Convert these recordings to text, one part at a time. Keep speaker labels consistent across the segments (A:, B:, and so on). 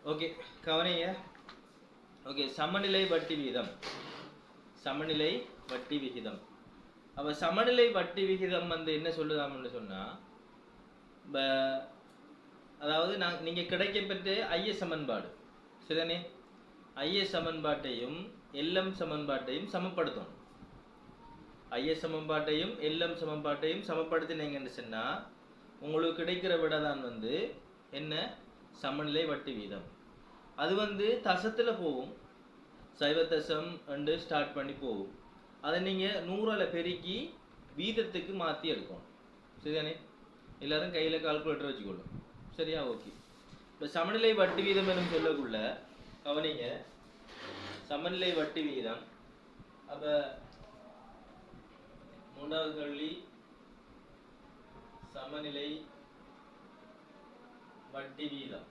A: Okay, கவனிங்க. Okay, சமநிலை வட்டி விகிதம். சமநிலை வட்டி விகிதம். அப்ப சமநிலை வட்டி விகிதம் வந்து என்ன சொல்லுதாம்னு சொன்னா, அதாவது நீங்க கிடைக்கப்பெற்ற ஐஎஸ் சமன்பாடு சரிதானே, ஐஎஸ் சமன்பாட்டையும் எல்எம் சமன்பாட்டையும் சமப்படுத்தணும். ஐஎஸ் சமன்பாட்டையும் எல்எம் சமன்பாட்டையும் சமப்படுத்தினீங்கன்னு சொன்னா உங்களுக்கு கிடைக்கிற விட தான் வந்து என்ன, சமநிலை வட்டி வீதம். அது வந்து தசத்துல போகும், 0.2 ஸ்டார்ட் பண்ணி போகும். அதை நீங்க 100ஆல பெருக்கி வீதத்துக்கு மாற்றி எடுக்கணும் சரிதானே. எல்லாரும் கையில் கால்குலேட்டர் வச்சுக்கொள்ளும் சரியா. ஓகே, இப்போ சமநிலை வட்டி வீதம் என்று சொல்லக்குள்ள கவனிங்க, சமநிலை வட்டி வீதம். அப்போ மூன்றாவது கேள்வி, சமநிலை வட்டி வீதம்.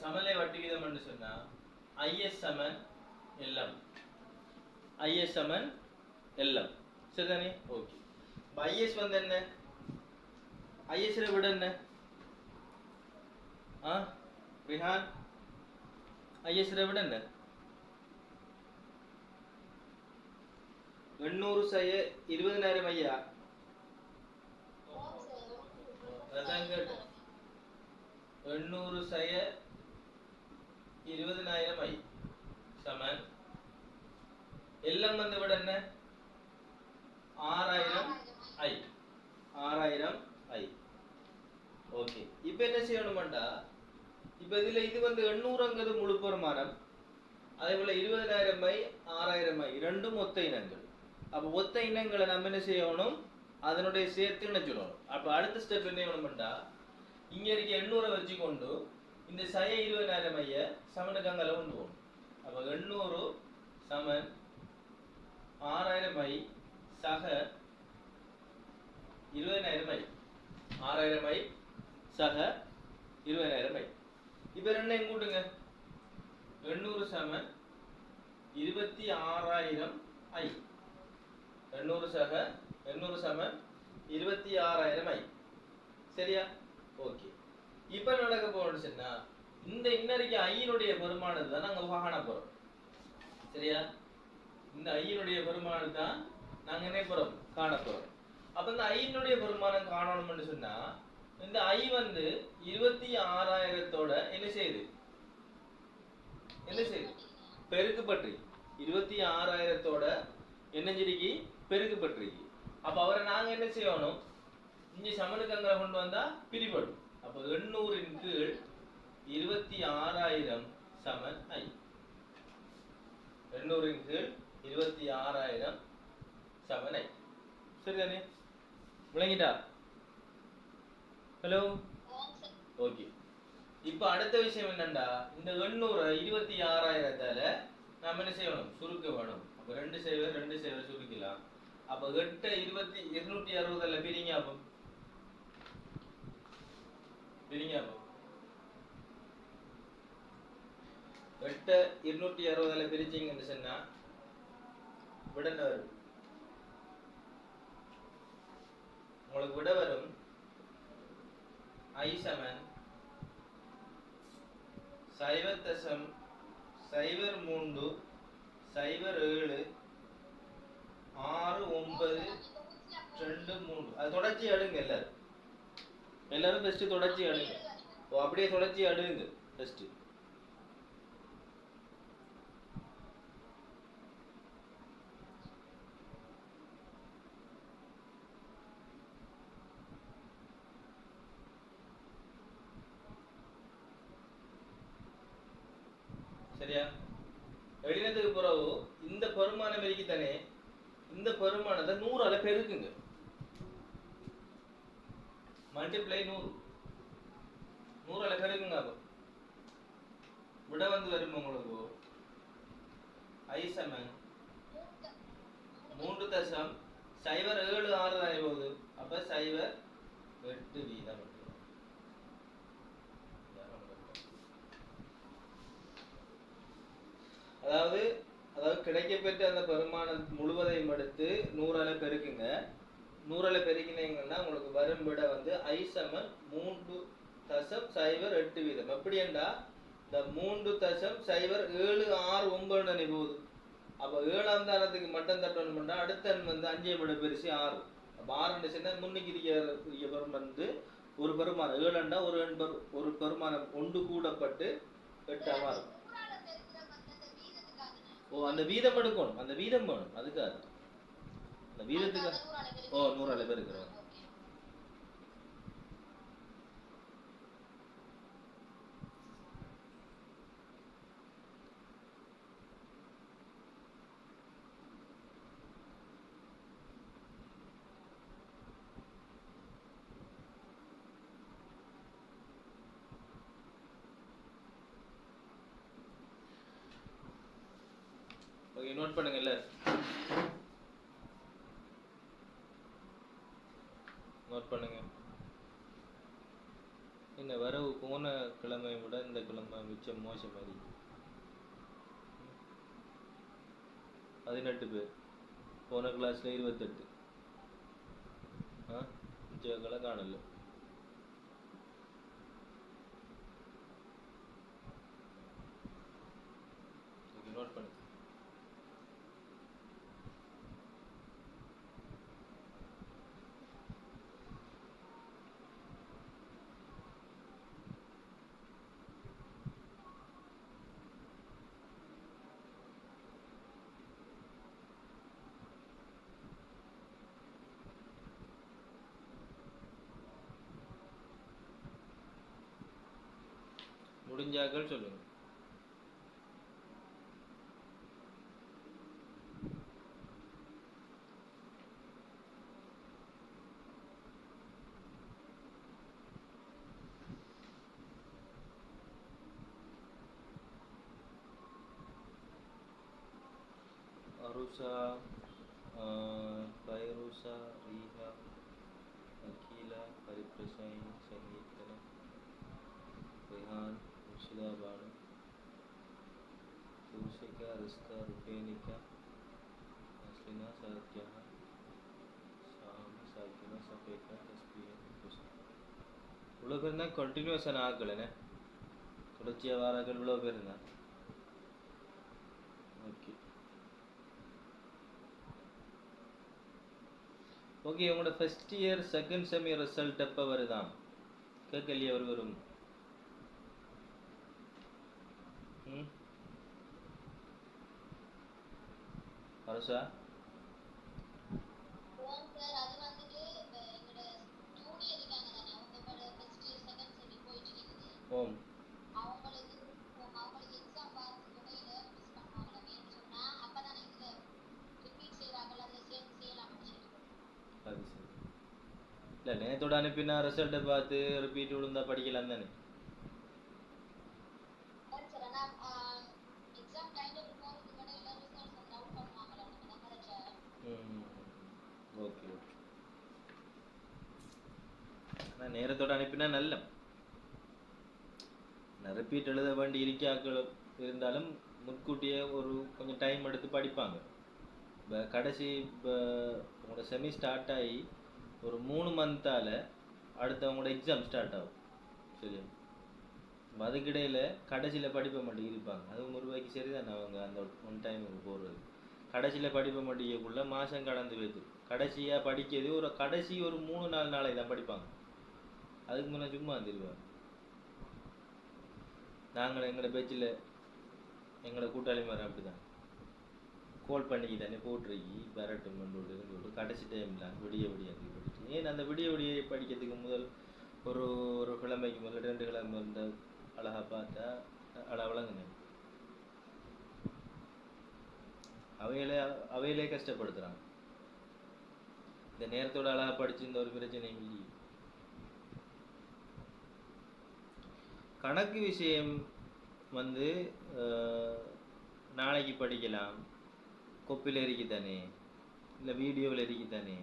A: சமநிலை வட்டி வீதம் என்று சொன்னா ஐஎஸ் சமன் எல்எம், ஐஎஸ் சமன் எல்எம் சரிதானே. ஓகே, ஐஎஸ் வந்து என்ன, ஐஎஸ் விட என்ன ரிஹான், ஐஎஸ் விட என்ன 800 செய்ய 20,000 ஐயா, அதான் கேட்டு 800 செய்ய 20,000 ஐ சமன் எல்லாம் வந்து விட என்ன 6,000 ஐ, 6,000 ஐ. ஓகே, இப்போ என்ன செய்யணும்டா, இப்போ இதுல இது வந்து 800ங்கிறது முழு பெருமானம், அதே போல 20,000 ஐ 6,000 ஐ இரண்டும் ஒத்த இனங்கள். அப்ப ஒத்த இனங்களை நம்ம என்ன செய்யணும், அதனுடைய சேர்த்து இணைச்சிடணும். அப்ப அடுத்த ஸ்டெப் என்ன செய்யணும்டா, இங்க இருக்க 800 வச்சு கொண்டு இந்த சய 20,000 ஐய சமனுக்கு அங்கே கொண்டு போகணும். அப்ப 800 சமன் 6,000 ஐ சக 20,000 ஐ, 6,000 ஐ சக 20,000 ஐ. இப்ப ரெண்டையும் கூட்டுங்க, 800 சமன் 26,000 ஐ, 800 சக 800 சமன் 26,000 ஐ சரியா. ஓகே, இப்ப நடக்க போறோம்னு சொன்னா இந்த இன்னரிக்கு ஐயினுடைய பெருமானத்தை தான் நாங்க காண போறோம் சரியா. இந்த ஐயினுடைய பெருமானம் தான் நாங்க என்ன போறோம், காண போறோம். அப்ப இந்த ஐயினுடைய பெருமானம் காணணும்னு சொன்னா இந்த ஐ வந்து 26,000தோட என்ன செய்யுது, பெருக்குப்பட்டிருக்கு. 26,000தோட என்ன செடிக்கு பெருக்குப்பட்டிருக்கு. அப்ப அவரை நாங்க என்ன செய்யணும், இங்க சமனுக்கு அங்க கொண்டு வந்தா பிரிபடும். அப்ப 800 கீழ் 26,000 சமன் ஐ, 800 கீழ் 26,000 சமன் ஐ சரிதானே. விளங்கிட்டா? Hello, okay. இப்ப அடுத்த விஷயம் என்னண்டா, இந்த 800 26,000தால நாம என்ன செய்யணும், சுருக்க வேணும். அப்ப 2 சேவர் சுருக்கலாம். அப்ப 8 260 பிரிங்க. அப்போ பிரிங்க. அப்போ 8 260 பிரிச்சிங்கன்னு சொன்னா விட வரும், உங்களுக்கு விட வரும் ஐ சமன் 0.0307 6923. அது தொடர்ச்சி அடுங்க எல்லாரும் பெஸ்ட் தொடர்ச்சி அடுங்க. அப்படியே தொடர்ச்சி அடுங்க பெஸ்ட். சரியா. எழுதினதுக்கு பிறகு இந்த பெருமானம் தானே, இந்த பெருமானத்தை 100ஆல பெருக்குங்க, மல்டிப்ளை 100ஆல பெருக்குங்க. அப்போ விட வந்து வரும் உங்களுக்கு ஐ சமன் 3.076 ஆகுது. அப்ப 0.8 வீதம். அதாவது கிடைக்கப்பெற்ற அந்த பெருமானம் முழுவதையும் எடுத்து 100ஆல பெருக்குங்க. 100ஆல பெருக்கினீங்கன்னா உங்களுக்கு வரும் விட வந்து ஐ சமன் 3 தசம் சைவர் 8 வீதம். எப்படி என்றா இந்த 3.076 போகுது. அப்ப 7ஆம் தானத்துக்கு மட்டம் தட்டணும்னா அடுத்த எண் வந்து 5 விட பெருசு 6. அப்ப 6 சொன்னா முன்னுக்கு இருக்க பெரும் வந்து ஒரு பெருமானம் 7 ஒரு பெருமானம் ஒன்று கூடப்பட்டு 8 மாறும். ஓ அந்த வீதம் எடுக்கணும், அந்த வீதம் வேணும் அதுக்காக. அந்த வீதத்துக்கு 100 அளவு இருக்கிறோம். ஓகே, நோட் பண்ணுங்க எல்லாரும். நோட் பண்ணுங்க. என்ன வரவு போன கிழமையை விட இந்த கிழமை மிச்சம் மோசம் மாதிரி. 18 பேர், போன கிளாஸ்ல 28. மிச்சங்களை காணல. நோட் பண்ணுங்க. முடிஞ்சாக்கள் சொல்லுங்க. அருஷா, பைருஷா, ரீஹா, அகிலா, ஹரிபிரசாய், சங்கீதன, ரிஹான், முர்ஷிதா பானு, தூஷிகா, ரிஸ்கா, ருபேனிகா, அஸ்லினா, சத்யா, சாமி, சாக்கினா, சபேகா, தஸ்பியா, குஷா. இவ்வளோ பேர் தான் கண்டினியூஸான ஆக்கலண்ணே, தொடர்ச்சியாக வாராக்கள் இவ்வளோ பேர் இருந்தான். ஓகே ஓகே, உங்களோட first year second semi result எப்போ வருதான் கேட்கலையே? அவர் வரும். அரசா ஓம் அது சரி. இல்லை நேத்தோட அனுப்பினா ரிசல்ட்டை பார்த்து ரிப்பீட் விழுந்தா படிக்கலாம் தானே? Okay okay. ஆனால் நேரத்தோட அனுப்பினா நல்ல ரிப்பீட் எழுத வேண்டி இருக்காக்கள் இருந்தாலும் முன்கூட்டியே ஒரு கொஞ்சம் டைம் எடுத்து படிப்பாங்க. இப்போ கடைசி இப்போ உங்களோட செமி ஸ்டார்ட் ஆகி ஒரு 3 மந்த்தால் அடுத்து அவங்களோட எக்ஸாம் ஸ்டார்ட் ஆகும். சரியா? அதுக்கிடையில் கடைசியில் படிப்பை மட்டும் இருப்பாங்க. அதுவும் ஒரு ரூபாய்க்கு சரி தானே அவங்க அந்த ஒன் டைமுக்கு போடுறது. கடைசியில் படிப்பை மாட்டிக்கக்குள்ளே மாதம் கடந்து போயிடுது. கடைசியாக படிக்கிறது ஒரு கடைசி ஒரு 3-4 நாளைக்கு தான் படிப்பாங்க. அதுக்கு முன்னே சும்மா வந்துடுவாங்க. நாங்கள் எங்களோட பேச்சில் எங்களோட கூட்டாளி மாதிரி அப்படி தான் கோல் பண்ணிக்கி தானே போட்டிருக்கி வரட்டும் சொல்லிட்டு கடைசி டைம்லாம் விடிய விடியாது படிச்சு. ஏன் அந்த விடிய படிக்கிறதுக்கு முதல் ஒரு கிழமைக்கு முதல்ல 2 கிழமை இந்த அழகாக பார்த்தா வழங்குங்க. அவையிலே கஷ்டப்படுத்துகிறாங்க. இந்த நேரத்தோட அழகாக படிச்சு இந்த ஒரு பிரச்சனையும் இல்லையே. கணக்கு விஷயம் வந்து நாளைக்கு படிக்கலாம், கொப்பில் இருக்குத்தானே இல்லை வீடியோவில் இருக்குத்தானே,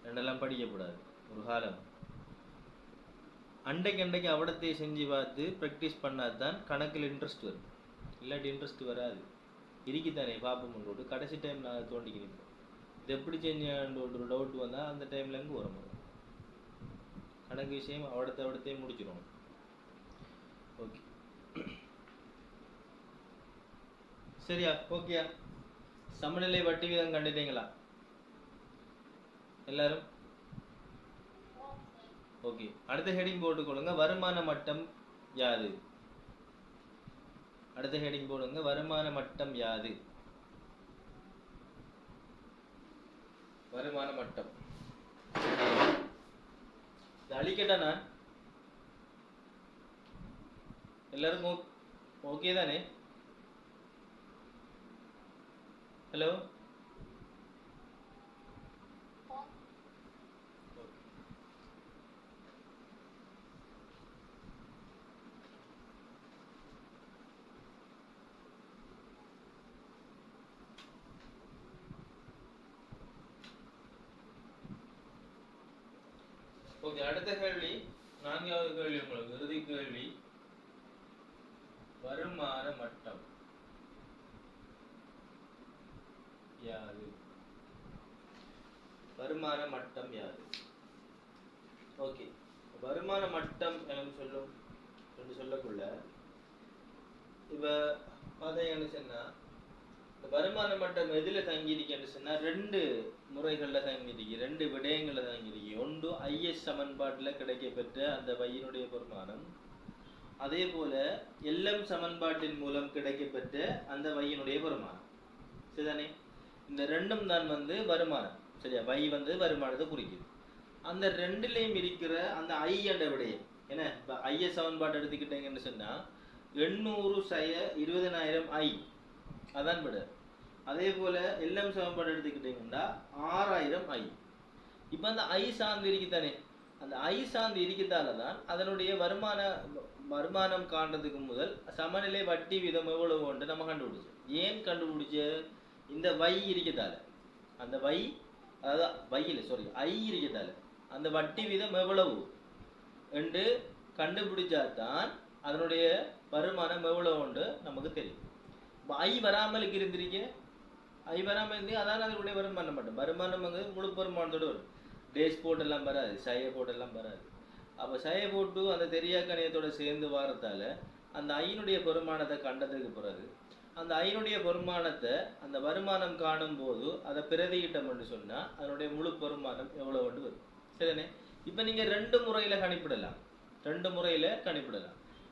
A: ரெண்டெல்லாம் படிக்கக்கூடாது ஒரு காலம். அண்டைக்கு அவடத்தை செஞ்சு பார்த்து ப்ராக்டிஸ் பண்ணால் தான் கணக்கில் இன்ட்ரெஸ்ட் வரும். இல்லாட்டி இன்ட்ரெஸ்ட் வராது. இருக்குத்தானே பார்ப்போம்னு கடைசி டைம் நான் தோண்டிக்கு நிற்போம். இது எப்படி செஞ்சான்னு ஒரு டவுட் வந்தால் அந்த டைமில் எங்கே வர முடியும். கணக்கு விஷயம் அடுத்தே முடிச்சிடும். ஓகே சரியா? ஓகேயா? சமநிலை வட்டி வீதம் கண்டுட்டீங்களா எல்லாரும்? ஓகே, அடுத்த ஹெடிங் போட்டுக்கொள்ளுங்க, வருமான மட்டம் யாது? அடுத்த ஹெடிங் போடுங்க, வருமான மட்டம் யாது? வருமான மட்டம் அழிக்கட்டா நான்? எல்லாருக்கும் ஓகே தானே? Hello, okay. அடுத்த கேள்வி, நான்காவது கேள்வி, உங்களுக்கு இறுதி கேள்வி. வருமான மட்டம் யாது? வருமான மட்டம் யாது? ஓகே, வருமான மட்டம் எனக்கு சொல்லும் என்று சொல்லக்குள்ள இப்ப பாத்தீங்கன்னு சொன்னா, இந்த வருமான மட்டம் எதுல தங்கியிருக்குன்னு சொன்னா ரெண்டு முறைகள்ல தங்கியிருக்கு, ரெண்டு விடயங்கள்ல தங்கியிருக்கு. ஒன்று ஐஎஸ் சமன்பாட்டுல கிடைக்கப்பெற்ற அந்த வையினுடைய பெருமானம், அதே போல எல்எம் சமன்பாட்டின் மூலம் கிடைக்கப்பெற்ற அந்த வையினுடைய பெருமானம். சரிதானே? இந்த ரெண்டும் தான் வருமானம். சரியா? வை வருமானத்தை குறிக்குது. அந்த ரெண்டுலையும் இருக்கிற அந்த ஐ என்ற விடயம் என்ன? இப்போ ஐஎஸ் சமன்பாடு எடுத்துக்கிட்டீங்கன்னு சொன்னா 800/20,000 ஐ அதான் விட. அதே போல எல்எம் சமன்பாடு எடுத்துக்கிட்டீங்கன்னா 6000 ஐ. இப்போ அந்த ஐ சார்ந்து இருக்குதானே, அந்த ஐ சார்ந்து இருக்கிறதால தான் அதனுடைய வருமானம் காண்றதுக்கு முதல் சமநிலை வட்டி வீதம் எவ்வளவு நம்ம கண்டுபிடிச்சோம். ஏன் கண்டுபிடிச்ச? இந்த வை இருக்கிறதால, அந்த வை அதாவது வையில் ஐ இருக்கிறதால அந்த வட்டி வீதம் எவ்வளவு என்று கண்டுபிடிச்சாதான் அதனுடைய வருமானம் எவ்வளவு நமக்கு தெரியும். ஐ வராமலுக்கு இருந்திருக்க, ஐ வராமல் இருந்து அதான் அதனுடைய வருமானம் மட்டும். வருமானம் முழு வருமானத்தோடு வரும். டேஸ் போட்டெல்லாம் வராது, சய போட்டெல்லாம் வராது. அப்போ சய போட்டு அந்த தெரியா கணியத்தோட சேர்ந்து வாரத்தால அந்த ஐனுடைய பெருமானத்தை கண்டதுக்கு பிறகு அந்த ஐனுடைய பெருமானத்தை அந்த வருமானம் காணும் போது அதை பிரதியிட்டம் என்று சொன்னா அதனுடைய முழு பெருமானம் எவ்வளவு வரும். சரிதானே? இப்ப நீங்க ரெண்டு முறையில கணிப்பிடலாம்.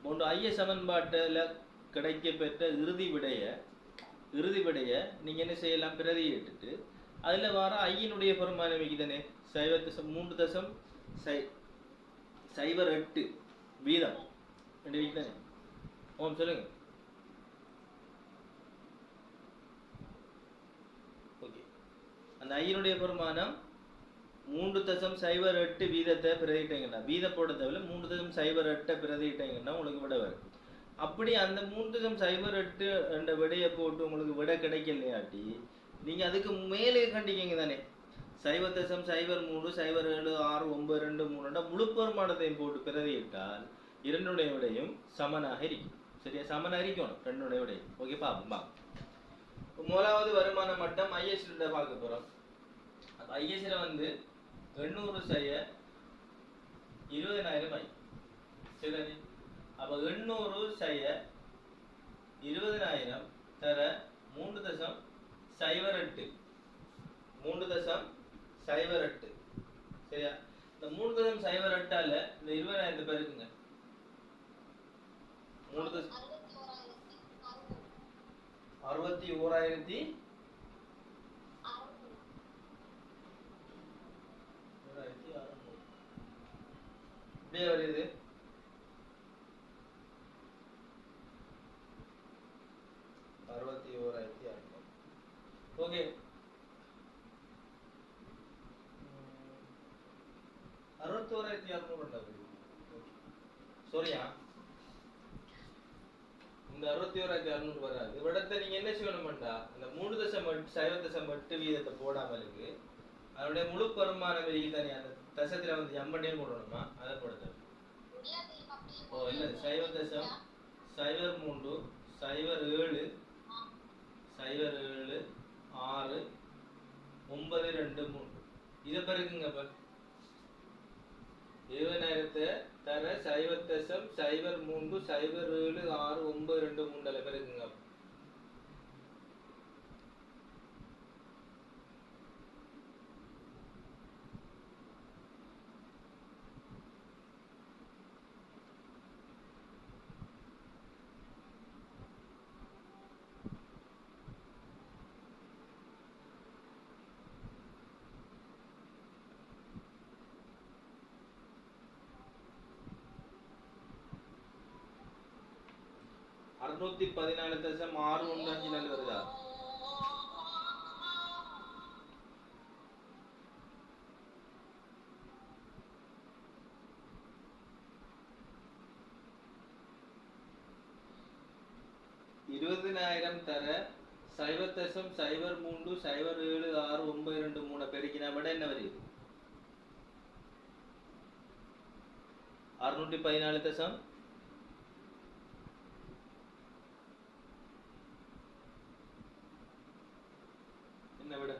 A: ஒன்று ஐஎஸ் சமன்பாட்டில் கிடைக்கப்பெற்ற இறுதி விடைய நீங்க என்ன செய்யலாம்? பிரதியிட்டு அதுல வர ஐயினுடைய பெருமானம் வைக்குதானே 3.08 வீதம் ரெண்டு வைக்குதானே? ஓம் சொல்லுங்க. ஓகே, அந்த ஐயினுடைய பெருமானம் 3.08 வீதத்தை பிரதிட்டீங்கன்னா, வீத போட தேவையில்ல, 3.08 பிரதிட்டீங்கன்னா உங்களுக்கு விட வரும். அப்படி அந்த 3.08 என்ற விடையை போட்டு உங்களுக்கு விட கிடைக்கலையாட்டி நீங்க அதுக்கு மேலே கண்டிக்கிங்க தானே 0.03076923 முழு பெருமானத்தையும் போட்டு பிரதியிட்டால் இரண்டுடைய விடையும் சமனாக இருக்கும். சரியா? சமனாக இருக்கணும் ரெண்டுடைய விடையும். ஓகே, பாப்போம். முதலாவது வருமான மட்டம் ஐஎஸ் பார்க்க போறோம். ஐஎஸ்ல 800/20,000 ஐ. சரி, அப்ப 800/20,000 தர 3.08 சரியா? இந்த 3.08ஆல இந்த 20,000 பேருக்குங்க 61,600 இப்படியே வருது. ஓகே, 61,600 சரியா? இந்த 61,600 வராது. இவ்விடத்தை நீங்க என்ன செய்யணும்டா, இந்த 3.08 வீதத்தை போடாமலுக்கு அதனுடைய முழு பெருமானம் தானே அந்த தசத்துல எம்பண்டையும் போடணுமா? அதை போடுறது இல்ல 0.03070693 இதை பிறகுங்க. 20,000 தர 0.03076923 பெருக்குங்க. 614.615 வருதா? இருபதினாயிரம் தர 0.03076923 பெருக்கினா விட என்ன வருது? 614 என்ன விட?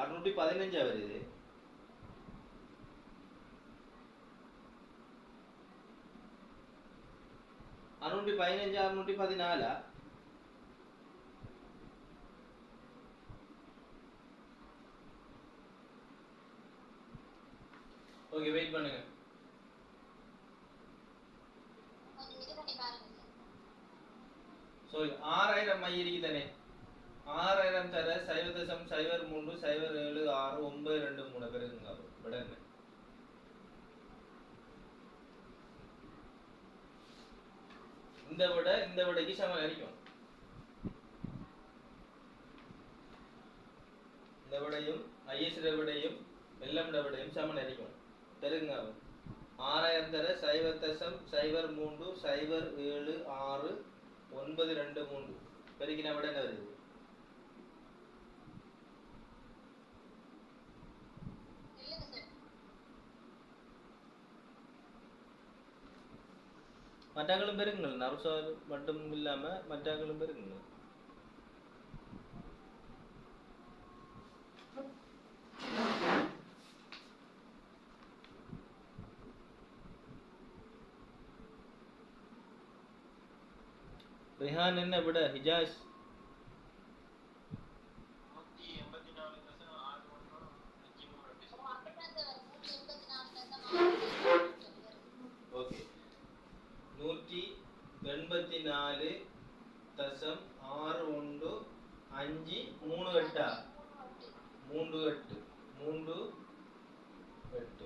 A: 615 வருது. 615 614 ஓகே, வெயிட் பண்ணுங்க. சரி, 6000 மையிருக்கு தானே. 6000 தர 0.03076923 பெருக்குங்க. விட என்ன? இந்த விடைக்கு சமம் அடிக்கும். இந்த விடையும் ஐஎஸ் விடையும் எல்லாம் விடையும் சமன் அடிக்கும். பெருங்க. 6000 தர 0.03076923 பெருக்கினா விட என்ன வருது? மற்றங்களும் பெருங்கள். நர்சார் மட்டும் இல்லாம மற்றங்களும் பெருங்கள். ரிஹான் என்ன விட? ஹிஜாஸ் 184.538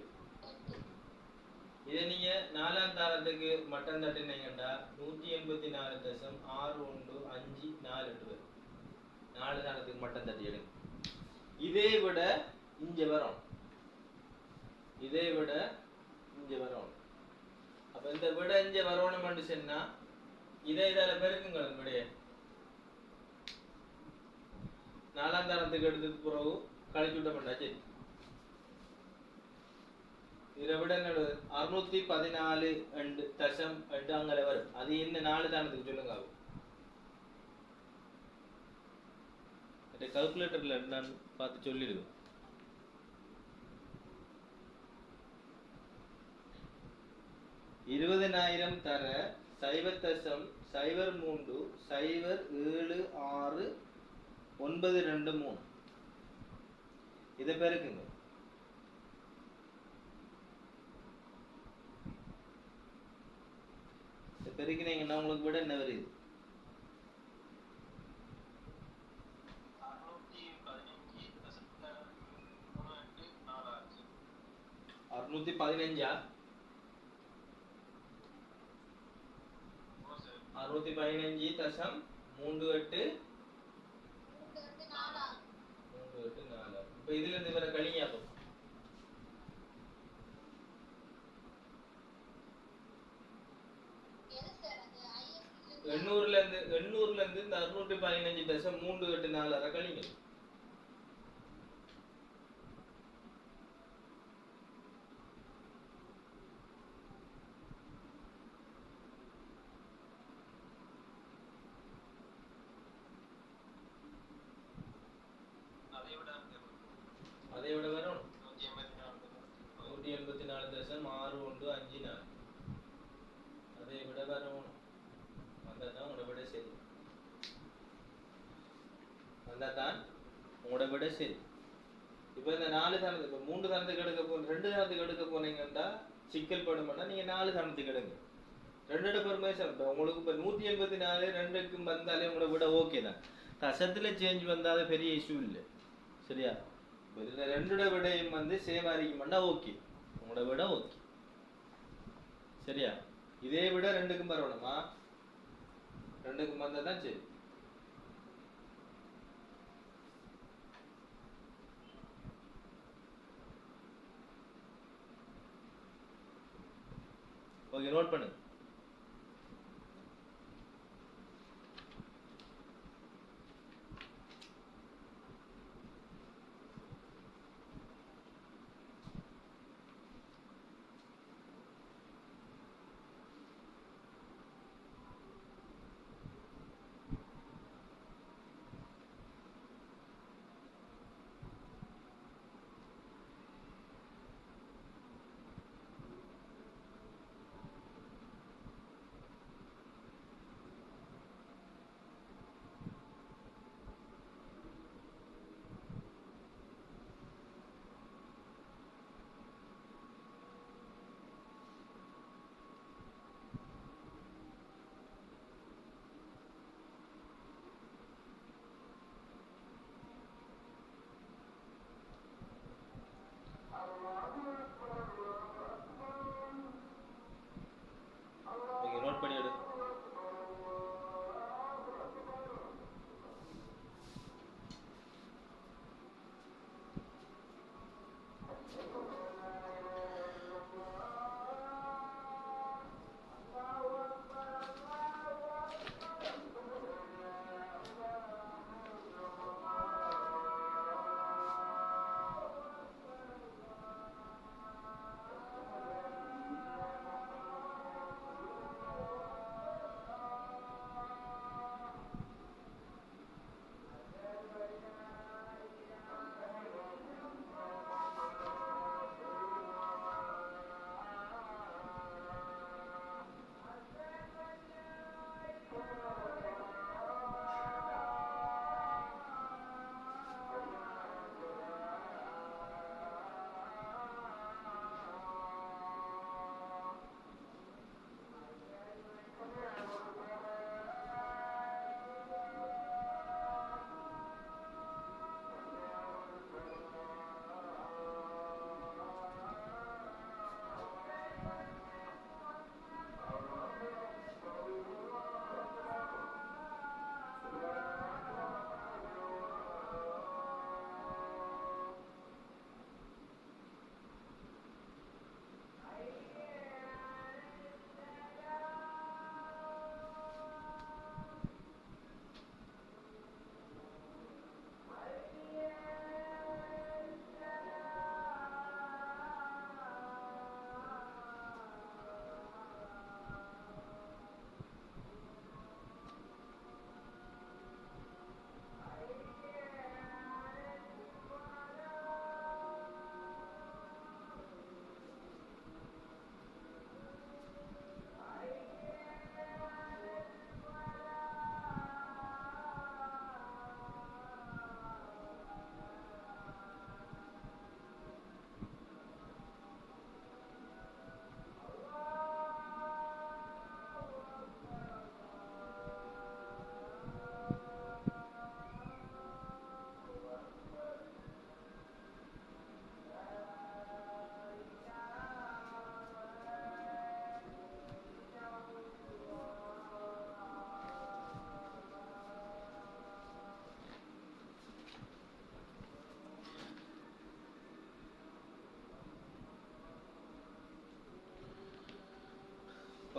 A: இதை நீங்க நாலாம் தாரத்துக்கு மட்டம் தட்டினீங்கன்னா 184.61548 வரும். 4 தாரத்துக்கு மட்டம் தட்டி எடுங்க. இதே விட இங்க வரும். அப்ப இந்த விட இங்க வரணும்னு சொன்னா இதை இதால பெருக்குங்க. விடைய 4ஆம் தாரத்துக்கு எடுத்தது பிறகு கழிச்சு விட்ட மாட்டாச்சு. இதை விட என்னோட 614.8 அங்கே வரும். அது என்ன 4 தானத்துக்கு சொல்லுங்க. கால்குலேட்டர்ல நான் பார்த்து சொல்லிடுவேன். இருபதினாயிரம் தர 0.03076923 இதை பெருக்குங்க. பெருக்கினீங்கன்னா உங்களுக்கு விட என்ன வருது? 615 615.38 இப்ப இதுல இருந்து வர கழியாகும். எண்ணூறுல இருந்து இந்த 615.384 கழிங்க. 6.54 அதை விட வரணும். வந்தால் உங்களோட விட சரி. வந்தால் உங்களோட விட சரி. இப்போ இந்த 4 சனத்துக்கு, இப்போ 3 சனத்துக்கு எடுக்க 2 சனத்துக்கு எடுக்க போனீங்கன்னா சிக்கல் படுமானா நீங்கள் 4 சனத்துக்கு எடுங்க. 2 பெர்மேஷன். இப்போ உங்களுக்கு இப்போ 184 2க்கும் வந்தாலே உங்களோட விட ஓகே தான். தசத்தில் சேஞ்ச் வந்தால் பெரிய இஷ்யூ இல்லை. சரியா? இப்போ இதில் 2 விடையும் சேம் அறிக்குமெண்டா ஓகே, உங்களோட விட ஓகே. சரியா? இதே விட 2க்கும் வரணுமா? 2க்கும் வந்தால் தான் சரி. ஓகே, நோட் பண்ணுங்க. நோட் பண்ணி எடு.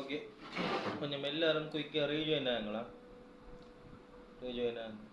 A: ஓகே, கொஞ்சம் எல்லாரும் குயிக்காக ரீஜாயின் ஆகுங்களா? ரீஜாயின் ஆகுங்க.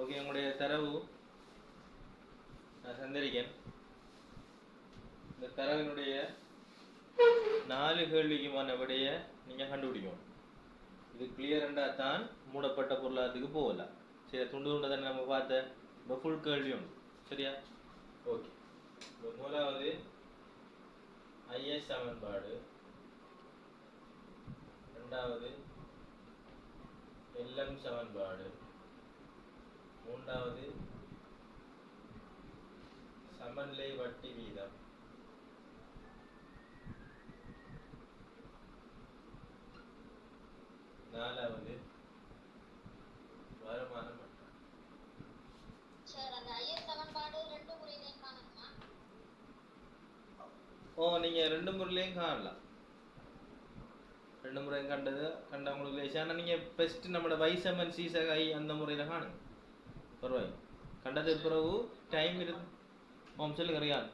A: ஓகே, உங்களுடைய தரவு நான் சந்தரிக்கேன். இந்த தரவினுடைய 4 கேள்விக்குமான விடைய நீங்கள் கண்டுபிடிக்கணும். இது கிளியரண்டா தான் மூடப்பட்ட பொருளாதாரத்துக்கு போகலாம். சரி, துண்டு துண்டு தானே நம்ம பார்த்த. இப்போ ஃபுல் கேள்வி உண்டு. சரியா? ஓகே. இப்போ முதலாவது ஐஎஸ் சமன்பாடு, ரெண்டாவது எல்எம் சமன்பாடு, மூன்றாவது சமநிலை வட்டி வீதம், நாலாவது வருமான மட்டம். நீங்க 2 முறையிலையும் காணலாம். 2 முறையும் கண்டவங்களுக்கு லேசா. ஆனால் நீங்க பெஸ்ட் நம்மளோட வைசமன் சீசகை அந்த முறையில காணுங்க. பரவாயில்ல. கண்டது பிறகு டைம் இருக்கு. சொல்லுங்க ரியான்.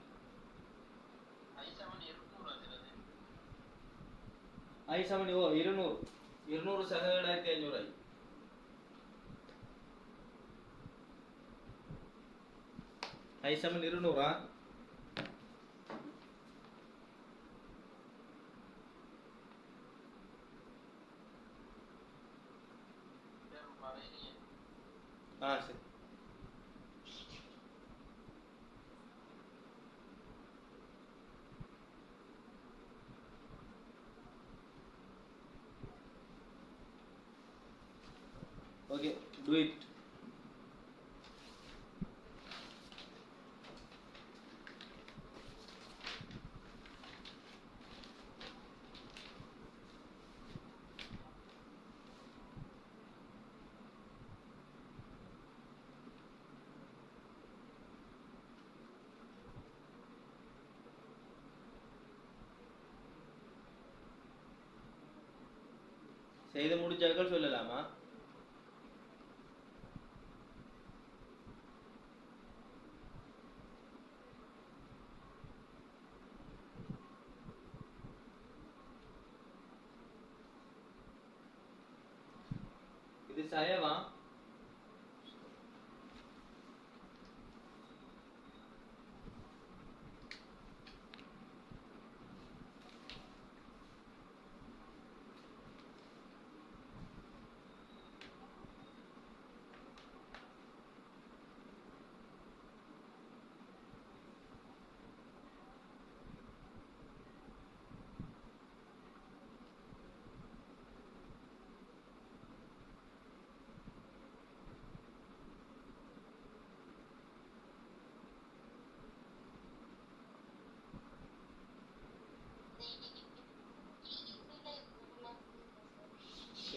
A: ஐ7 200 சக 7500. ஐ7 200. சரி. Okay, do it. செய்து முடிச்சார்கள் சொல்லலாமா? இது சயவா?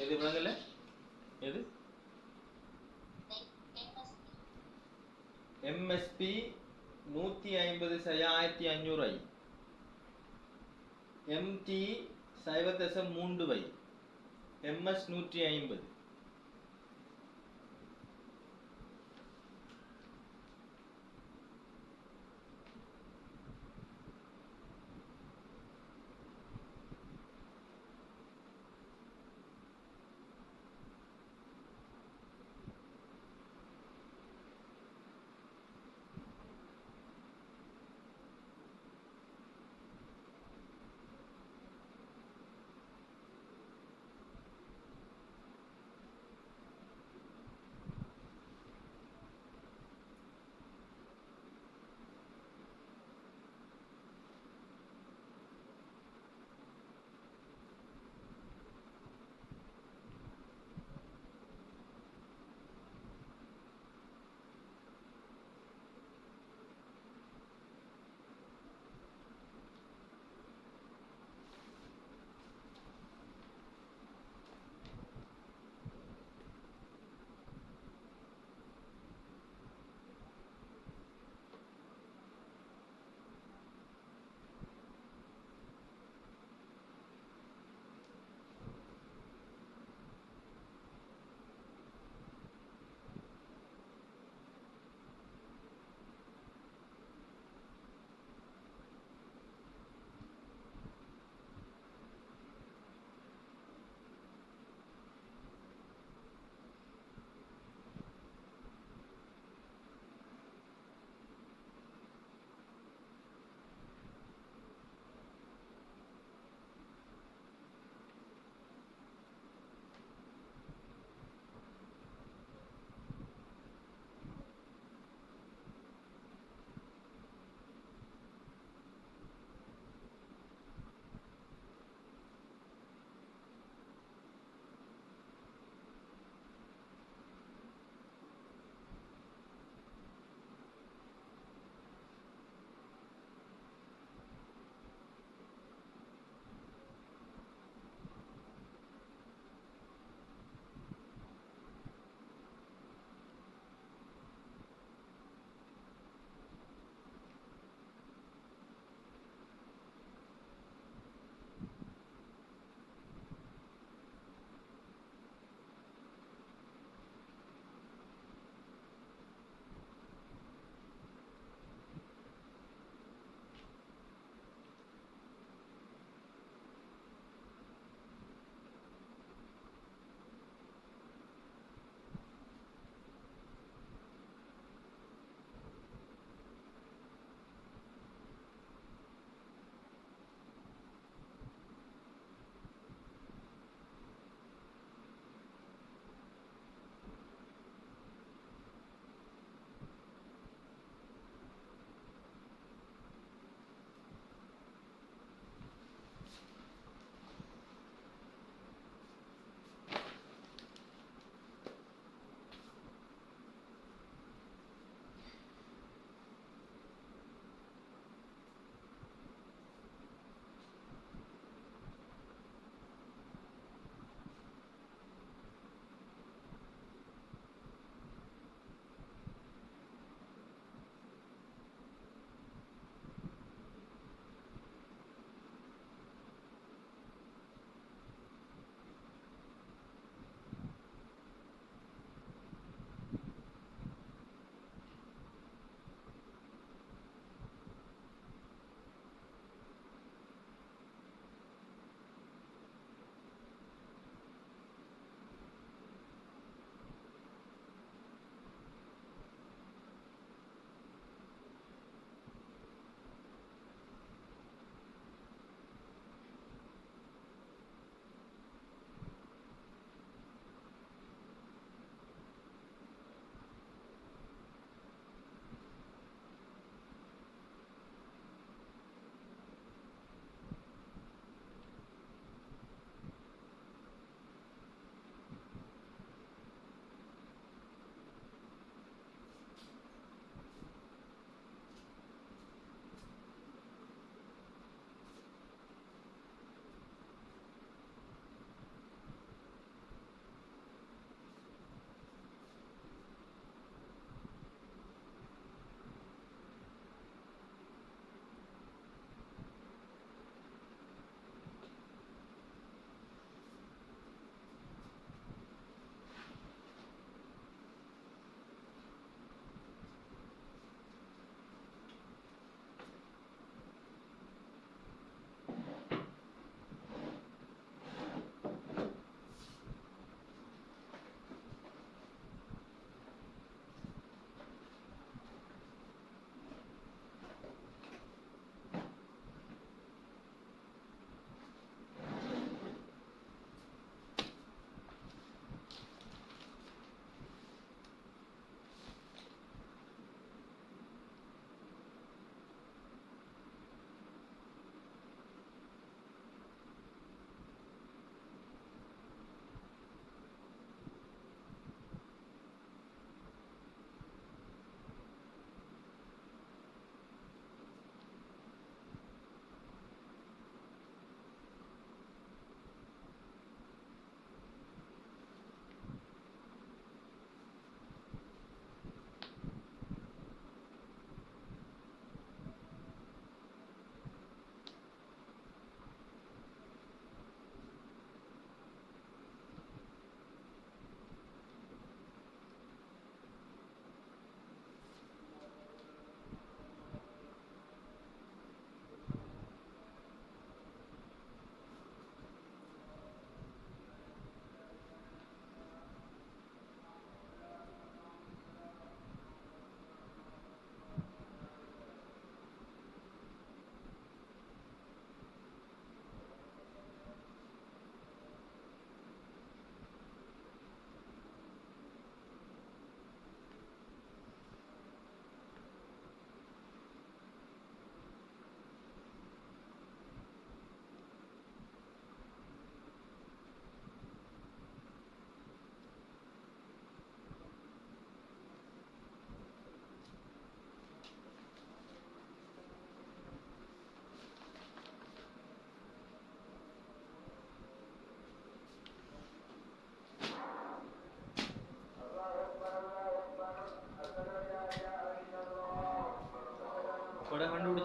A: எது விளங்கல? எது? எம்எஸ்பி 150 1500 ஐ, எம்டி 0.3 வை, எம்எஸ் 150.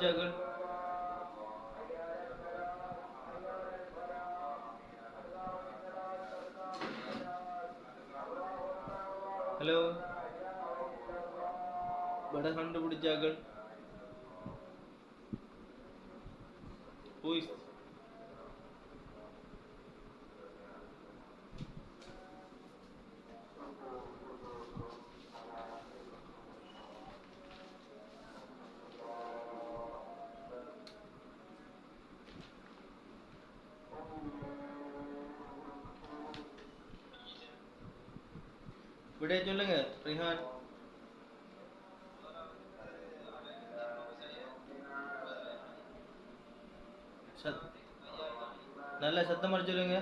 A: பிடிச்சாக்கள்? ஹலோ, வட கண்டுபிடிச்சாக்கள்? Who is விடைய சொல்லுங்க ரிஹான். நல்ல சத்தமா சொல்லுங்க.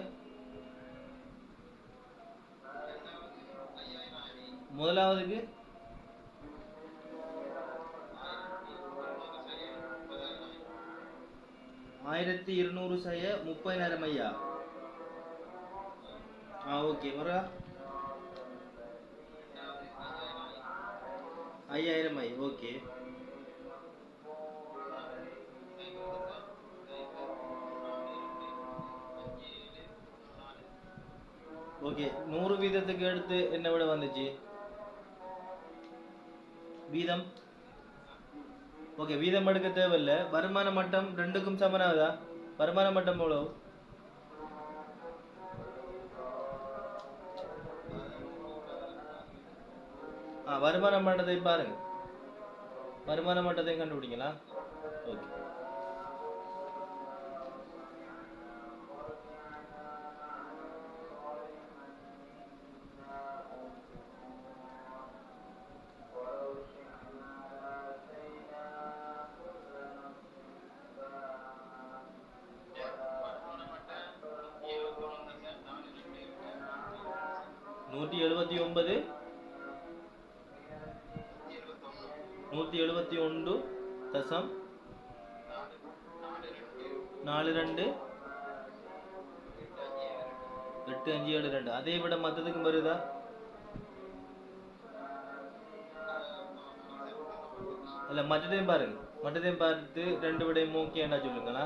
A: முதலாவதுக்கு 1200 செய்ய 30,000 ஐயா. ஓகே, வர 5000 ஐ. Okay, okay. 100 வீதத்துக்கு எடுத்து என்ன விட வந்துச்சு வீதம்? ஓகே, வீதம் எடுக்க தேவையில்லை. வருமான மட்டம் ரெண்டுக்கும் சமனாகுதா? வருமான மட்டம் எவ்வளவு? வருமான மட்டத்தை பாருங்க. வருமான மட்டத்தை கண்டுபிடிக்கலாம். ஓகே, $179 171 தசம் 42 8572. அதை விட மற்றதுக்கும் வருதா? இல்ல, மற்றதையும் பாருங்க. மற்றதையும் பார்த்து ரெண்டு விடையும் ஓகே என்ன சொல்லுங்களா?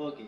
A: ஓகே,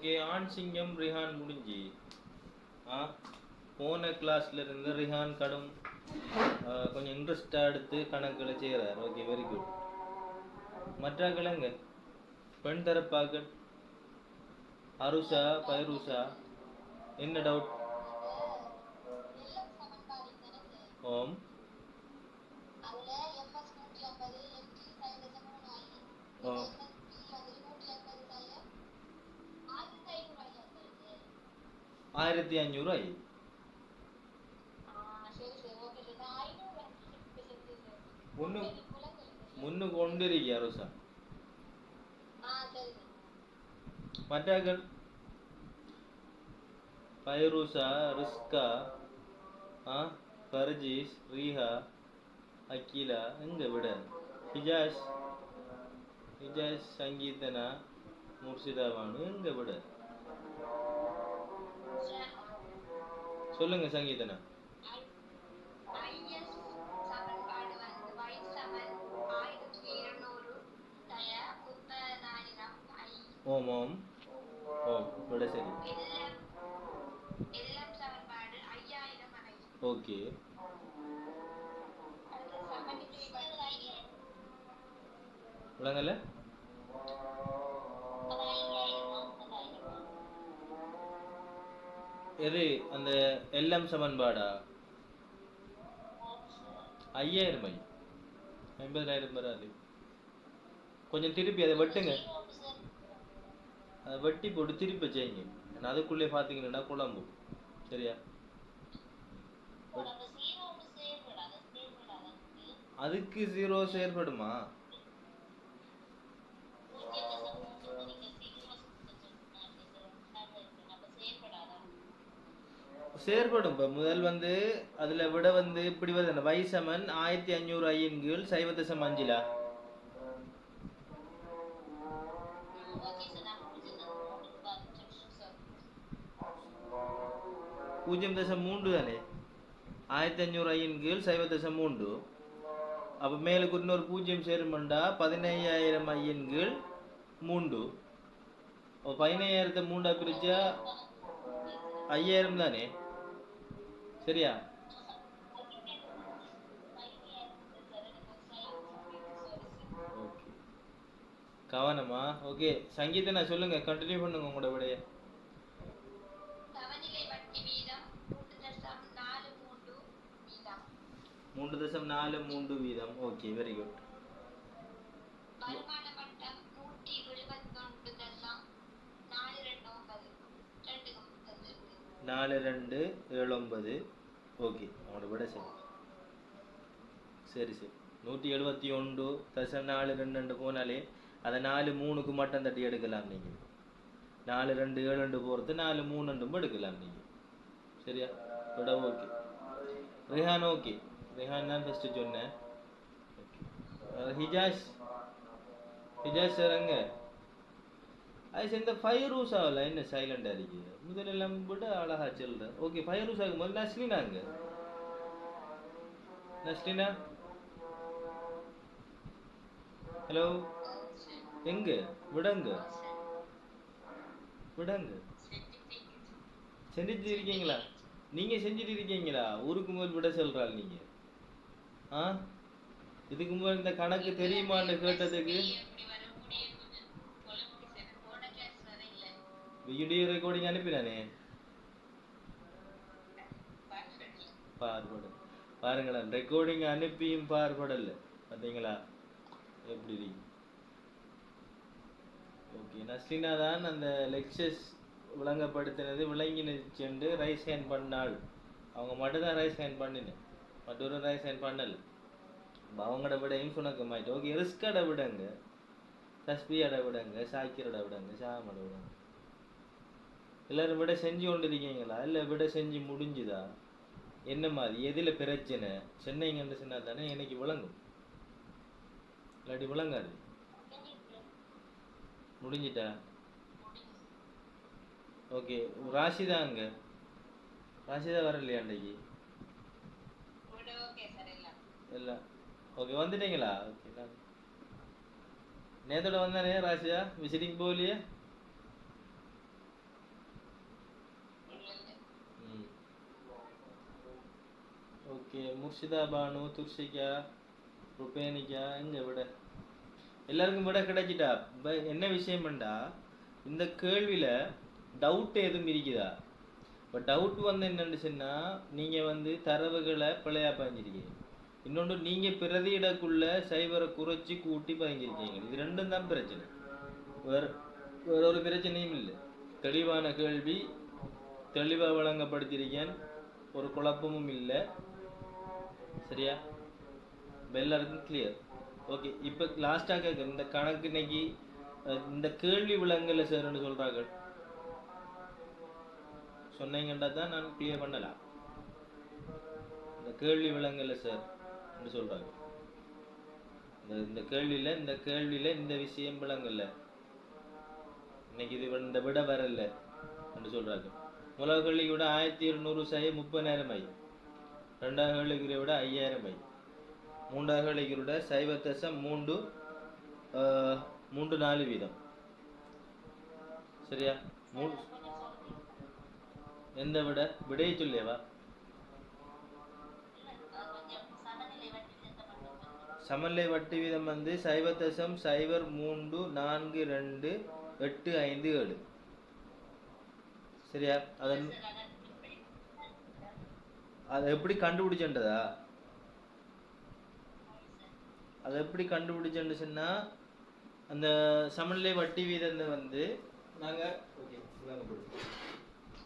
A: ஓகே, ஆண் சிங்கம் ரிஹான் முடிஞ்சு. ஆ போன கிளாஸ்ல இருந்து ரிஹான் கடும் கொஞ்சம் இன்ட்ரெஸ்டாக எடுத்து கணக்கில் செய்கிறார். Okay, very good. மற்ற கிழங்க பெண் தரப்பாக்கள் அருஷா பைரூஷா என்ன டவுட்? ஓம் ஓ 1500 ஆயி முன்னு கொண்டிருக்கியா ருஷா? மற்றாக்கள் பைரூஷா ரிஸ்கா பர்ஜீஸ் ரீஹா அக்கீலா எங்க விட ஹிஜாஸ் சங்கீதனா முர்ஷிதா பானு எங்க விட சொல்லுங்க சங்கீதனா. ஓம் ஓம் ஓம் விட சரி. ஓகே, விளங்கல. எது அந்த எல்எம் சமன்பாடா? 5000 50,000 வராது. கொஞ்சம் திருப்பி அதை வெட்டுங்க, அதை வெட்டி போட்டு திருப்பி செய்யுங்க. ஏன்னா அதுக்குள்ளே பார்த்தீங்கன்னா குழம்பு. சரியா? அதுக்கு 0 செயற்படுமா? செயற்படும். இப்போ முதல் அதில் விட இப்படி வருது, வைசமன் 1500 ஐயின் கீழ் 0.5. 0.3 தானே? 1500 ஐயின் கீழ் 0.3. அப்போ மேலுக்கு இன்னொரு 0 சேருமெண்டா 15,000 ஐயின் கீழ் 3. அப்போ 15,000 3 பிரிச்சா 5000 தானே? சரியா? ஓகே, கவனமா. ஓகே சங்கீதனா சொல்லுங்க, கண்டினியூ பண்ணுங்க உங்களோட விடைய. 3.43 வீதம். Okay, very good. 4279. ஓகே, உங்களோட விட சரி. சரி 171.42 போனாலே அதை 4 3க்கு மட்டும் தட்டி எடுக்கலாம் நீங்கள். 4272 போகிறது 4 3 எடுக்கலாம் நீங்கள். சரியா? விட ஓகே. ரிஹான் ஓகே, ரிஹான் தான் ஃபஸ்ட்டு சொன்னேன். ஹிஜாஸ் சார் அங்கே அது இந்த ஃபைரூஸாவில் என்ன சைலண்டாக இருக்கு? முதலெல்லாம் விட அழகா சொல்கிறேன். ஓகே, ஃபைரூஸாவுக்கு முதல்ல நஸ்லினா அங்கே. நஸ்லினா ஹலோ, எங்க விடங்க செஞ்சுட்டு இருக்கீங்களா? நீங்க செஞ்சுட்டு இருக்கீங்களா? ஊருக்கு முதல் விட சொல்றாள் நீங்க. இதுக்கு முதல் இந்த கணக்கு தெரியுமான்னு கேட்டதுக்கு வீடியோ ரெக்கார்டிங் அனுப்பினானே. பார்பட பாருங்களேன், ரெக்கார்டிங் அனுப்பியும் பார்படல. பார்த்தீங்களா எப்படி? ஓகே, நஸ்லினா தான் அந்த லெக்சர்ஸ் விளங்கப்படுத்தினது விளங்கினு சென்று ரைஸ் ஹேண்ட் பண்ணாள். அவங்க மட்டும்தான் ரைஸ் ஹேண்ட் பண்ணினேன், மற்றொரு ரைஸ் ஹேண்ட் பண்ணல. அவங்களோட விடையும் சுணக்கமாயிட்டு. ஓகே, ரிஸ்கோட விடுங்க, தஸ்பியோட விடுங்க, சாக்கிரோட விடுங்க, ஷாமோட விடுங்க. எல்லாரும் விட செஞ்சு கொண்டு இருக்கீங்களா? இல்லை விட செஞ்சு முடிஞ்சுதா? என்ன மாதிரி எதில் பிரச்சனை சென்னைங்கன்னு சொன்னால் தானே எனக்கு விளங்கும், இல்லாட்டி விளங்காது. முடிஞ்சிட்டா? ஓகே, ராஷிதா அங்கே ராஷிதா வரலையா அன்றைக்கு? இல்லை. ஓகே, வந்துட்டீங்களா? ஓகே, நான் நேத்தோட வந்தானே ராஷிதா, விசிட்டிங் போகலையே. ஓகே, முர்ஷிதா பானு, துர்ஷிகா, ருபேனிகா, எங்க விட எல்லாருக்கும் விட கிடைச்சிட்டா? என்ன விஷயம்டா, இந்த கேள்வியில டவுட் எதுவும் இருக்குதா? இப்போ டவுட் வந்து என்னன்னு சொன்னால், நீங்கள் வந்து தரவுகளை பிழையா பதிஞ்சிருக்கீங்க. இன்னொன்று, நீங்கள் பிரதியிடக்குள்ள சைவரை குறைச்சி கூட்டி பதிஞ்சிருக்கீங்க. இது ரெண்டும் தான் பிரச்சனை, வேற வேற ஒரு பிரச்சனையும் இல்லை. தெளிவான கேள்வி, தெளிவாக வழங்கப்படுத்திருக்கேன், ஒரு குழப்பமும் இல்லை. சரியா? எல்லாருக்கும் கிளியர். ஓகே, இப்போ லாஸ்ட்டாக கேட்க இந்த கணக்கு இன்னைக்கு இந்த கேள்வி விளங்கல சார்ன்னு சொல்கிறாங்க. சொன்னீங்கன்னா தான் நான் கிளியர் பண்ணலாம். இந்த கேள்வி விளங்கல சார் என்று சொல்கிறாங்க. இந்த கேள்வியில் இந்த விஷயம் விளங்கல, இன்னைக்கு இது இந்த விட வரல என்று சொல்கிறாங்க. முதல் கேள்விக்கு விட 1200 சை 30,000 ஐ, ரெண்டாவது கேள்விக்கு விட 5000 ஐ, மூன்றாவது கேள்விக்கு விட 0.34 வீதம். சரியா? எந்த விட விடையை சொல்லேவா? சமநிலை வட்டி வீதம் வந்து 0.0342857. சரியா? அதை எப்படி கண்டுபிடிச்சேன்றதா? அதை எப்படி கண்டுபிடிச்சேன்னு சொன்னா, அந்த சமநிலை வட்டி வீதத்தை வந்து நாங்கள் ஓகே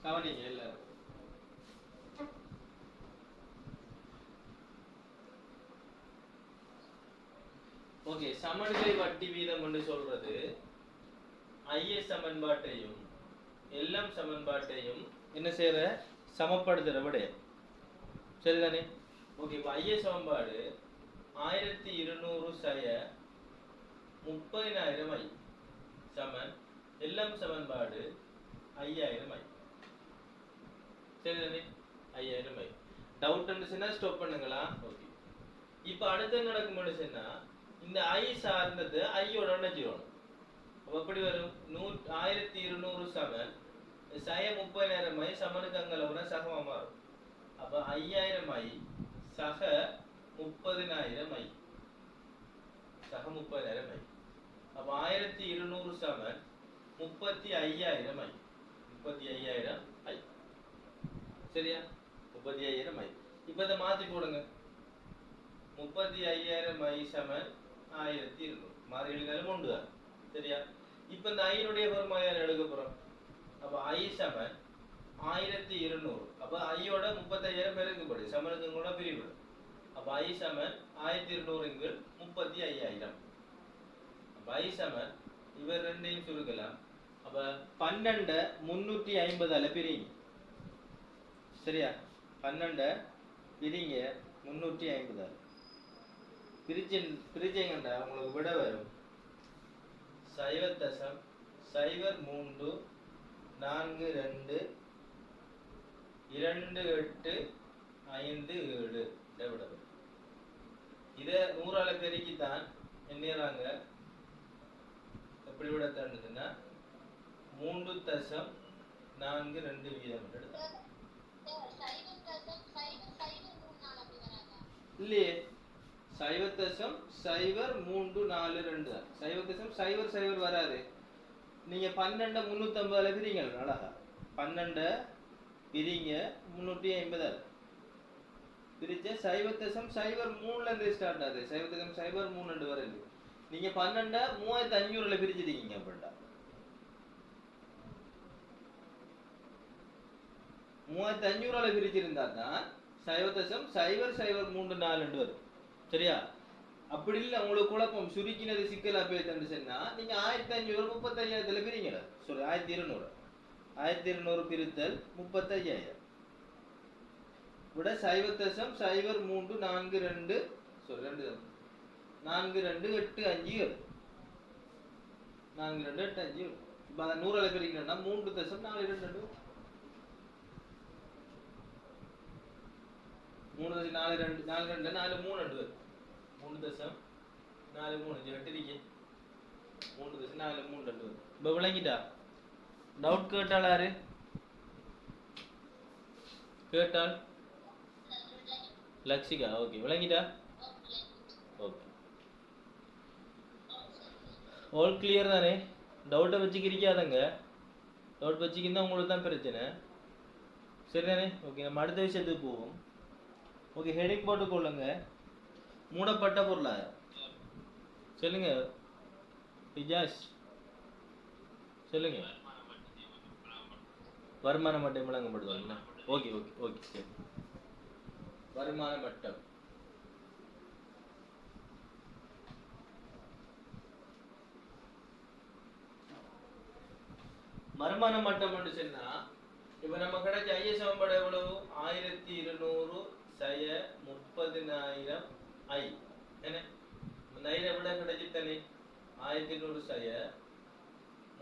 A: கவனிங்க எல்லாரும். ஓகே, சமநிலை வட்டி வீதம் என்று சொல்றது ஐஎஸ் சமன்பாட்டையும் எல்எம் சமன்பாட்டையும் என்ன செய்யற, சமப்படுத்துற விடயம். சரிதானே? ஓகே, இப்போ ஐஎஸ் சமன்பாடு 1200 சய 30,000 ஐ சமன் எல்எம் சமன்பாடு 5000 ஐ. சரிதானே? 5000 ஐ. டவுட் இருந்துச்சுன்னா ஸ்டாப் பண்ணுங்களா? ஓகே, இப்போ அடுத்து நடக்கும் சொன்னா, இந்த ஐ சார்ந்தது ஐயோட நினைச்சிடணும். அப்போ எப்படி வரும்? 1200 சமன் சய 30,000 ஐ சமனுக்கு அங்கல சகமா மாறும். அப்ப 5000 ஐ சக 30,000 ஐ, சக 30,000 ஐ. அப்ப 1200 சமன் 35,000 ஐ, 35,000 ஐ. சரியா? 35,000 ஐ. இப்ப இதை மாத்தி போடுங்க. 35,000 ஐ சமன் 1200 மாறி எழுதினாலும் ஒன்று தான். சரியா? இப்ப இந்த ஐனுடைய பெருமாயார் எழுத போறோம். அப்ப ஐ சமன் 1200. அப்ப ஐயோட 35,000 பெருக்கப்படுது, சமனுக்கு கூட பிரிவுடும். அப்ப ஐ சமன் 1200 35,000. அப்ப ஐ சமன் இவர் ரெண்டையும் சுருக்கலாம். அப்ப 12 350 பிரிங்க. சரியா? 12 பிரிங்க 350. பிரிச்சீங்கண்டா உங்களுக்கு விட வரும் 0.03422857 விட வரும். இதை 100ஆல பெருக்கித்தான் என்னறாங்க, எப்படி விட தருதுன்னா 3.42 வீதம் எடுத்தாங்க. இல்லையே, 0.034 தான். 0.00 வராது. நீங்க 12 350 பிரிங்க. அழகா 12 பிரிங்க 350 பிரிச்ச 0.03 இருந்து ஸ்டார்ட் ஆகுது. 0.03 வருது. நீங்க 12 3500 பிரிச்சிருக்கீங்க. அப்படின்னா 3500 பிரிச்சிருந்தா தான் 0.0034 வரும். சரியா? அப்படி இல்லை, உங்களுக்கு குழப்பம் சுருக்கினது சிக்கலா போயிட்டு சொன்னா நீங்க 1500 35,000 பிரிங்க. sorry 1200 பிரித்தல் 35,000 விட 0.0342 sorry 4285 4285. இப்ப 100ஆல பிரிக்கணும்னா 3.42 3.42 42 43 3.43 எட்டிரிக்கே 3.43. இப்போ விளங்கிட்டா? டவுட் கேட்டாளாரு? கேட்டால் லக்ஷிகா ஓகே விளங்கிட்டா ஓகே ஆல் கிளியர் தானே டவுட்டை வச்சுக்கிறிக்காதங்க டவுட் வச்சுக்கிருந்தா உங்களுக்கு தான் பிரச்சனை சரிதானே ஓகே நம்ம அடுத்த விஷயத்துக்கு போவோம் ஓகே ஹெடிங் போட்டுக்கொள்ளுங்க மூடப்பட்ட பொருளாதாரம் சொல்லுங்க இஜாஸ் சொல்லுங்க வருமான மட்டம் வழங்கப்படுது ஓகே ஓகே ஓகே சரி வருமான மட்டம் வருமான மட்டம் சொன்னா இப்ப நம்ம கிடைச்ச ஐஎஸ் சமன்பாடு எவ்வளவு 1200 சய 30,000 ஐ என்ன இந்த ஐல விட கிடைச்சிட்டனே 1200 சய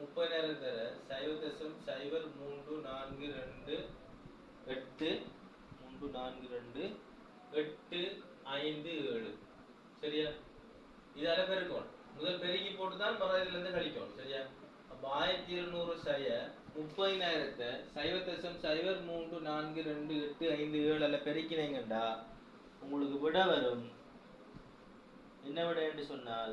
A: 30,000 தர 0.0342 8 342 857 சரியா இதால பெருக்கணும் முதல் பெருக்கி போட்டு தான் இதுல இருந்து கழிக்கணும் சரியா அப்ப 1200 சய 30,000 0.0342 பெருக்கினீங்கடா உங்களுக்கு விட வரும் என்ன விட என்று சொன்னால்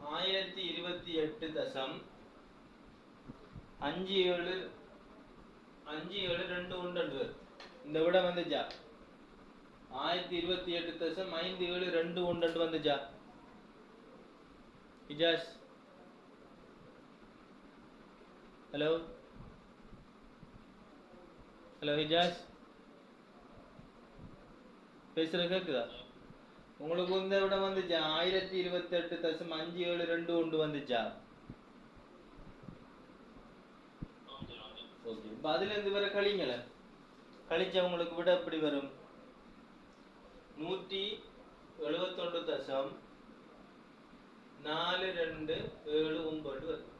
A: 1028.5721 இந்த விட வந்துச்சா 1028.572 வந்துச்சா இஜாஸ் ஹலோ ஹலோ இஜாஸ் பேசுறது கேக்குதா உங்களுக்கு இந்த விட வந்துச்சா 1028.572 வந்துச்சா ஓகே இப்ப அதுல இருந்து வர கழிங்கள கழிச்சா உங்களுக்கு விட எப்படி வரும் 171.4279 வரும்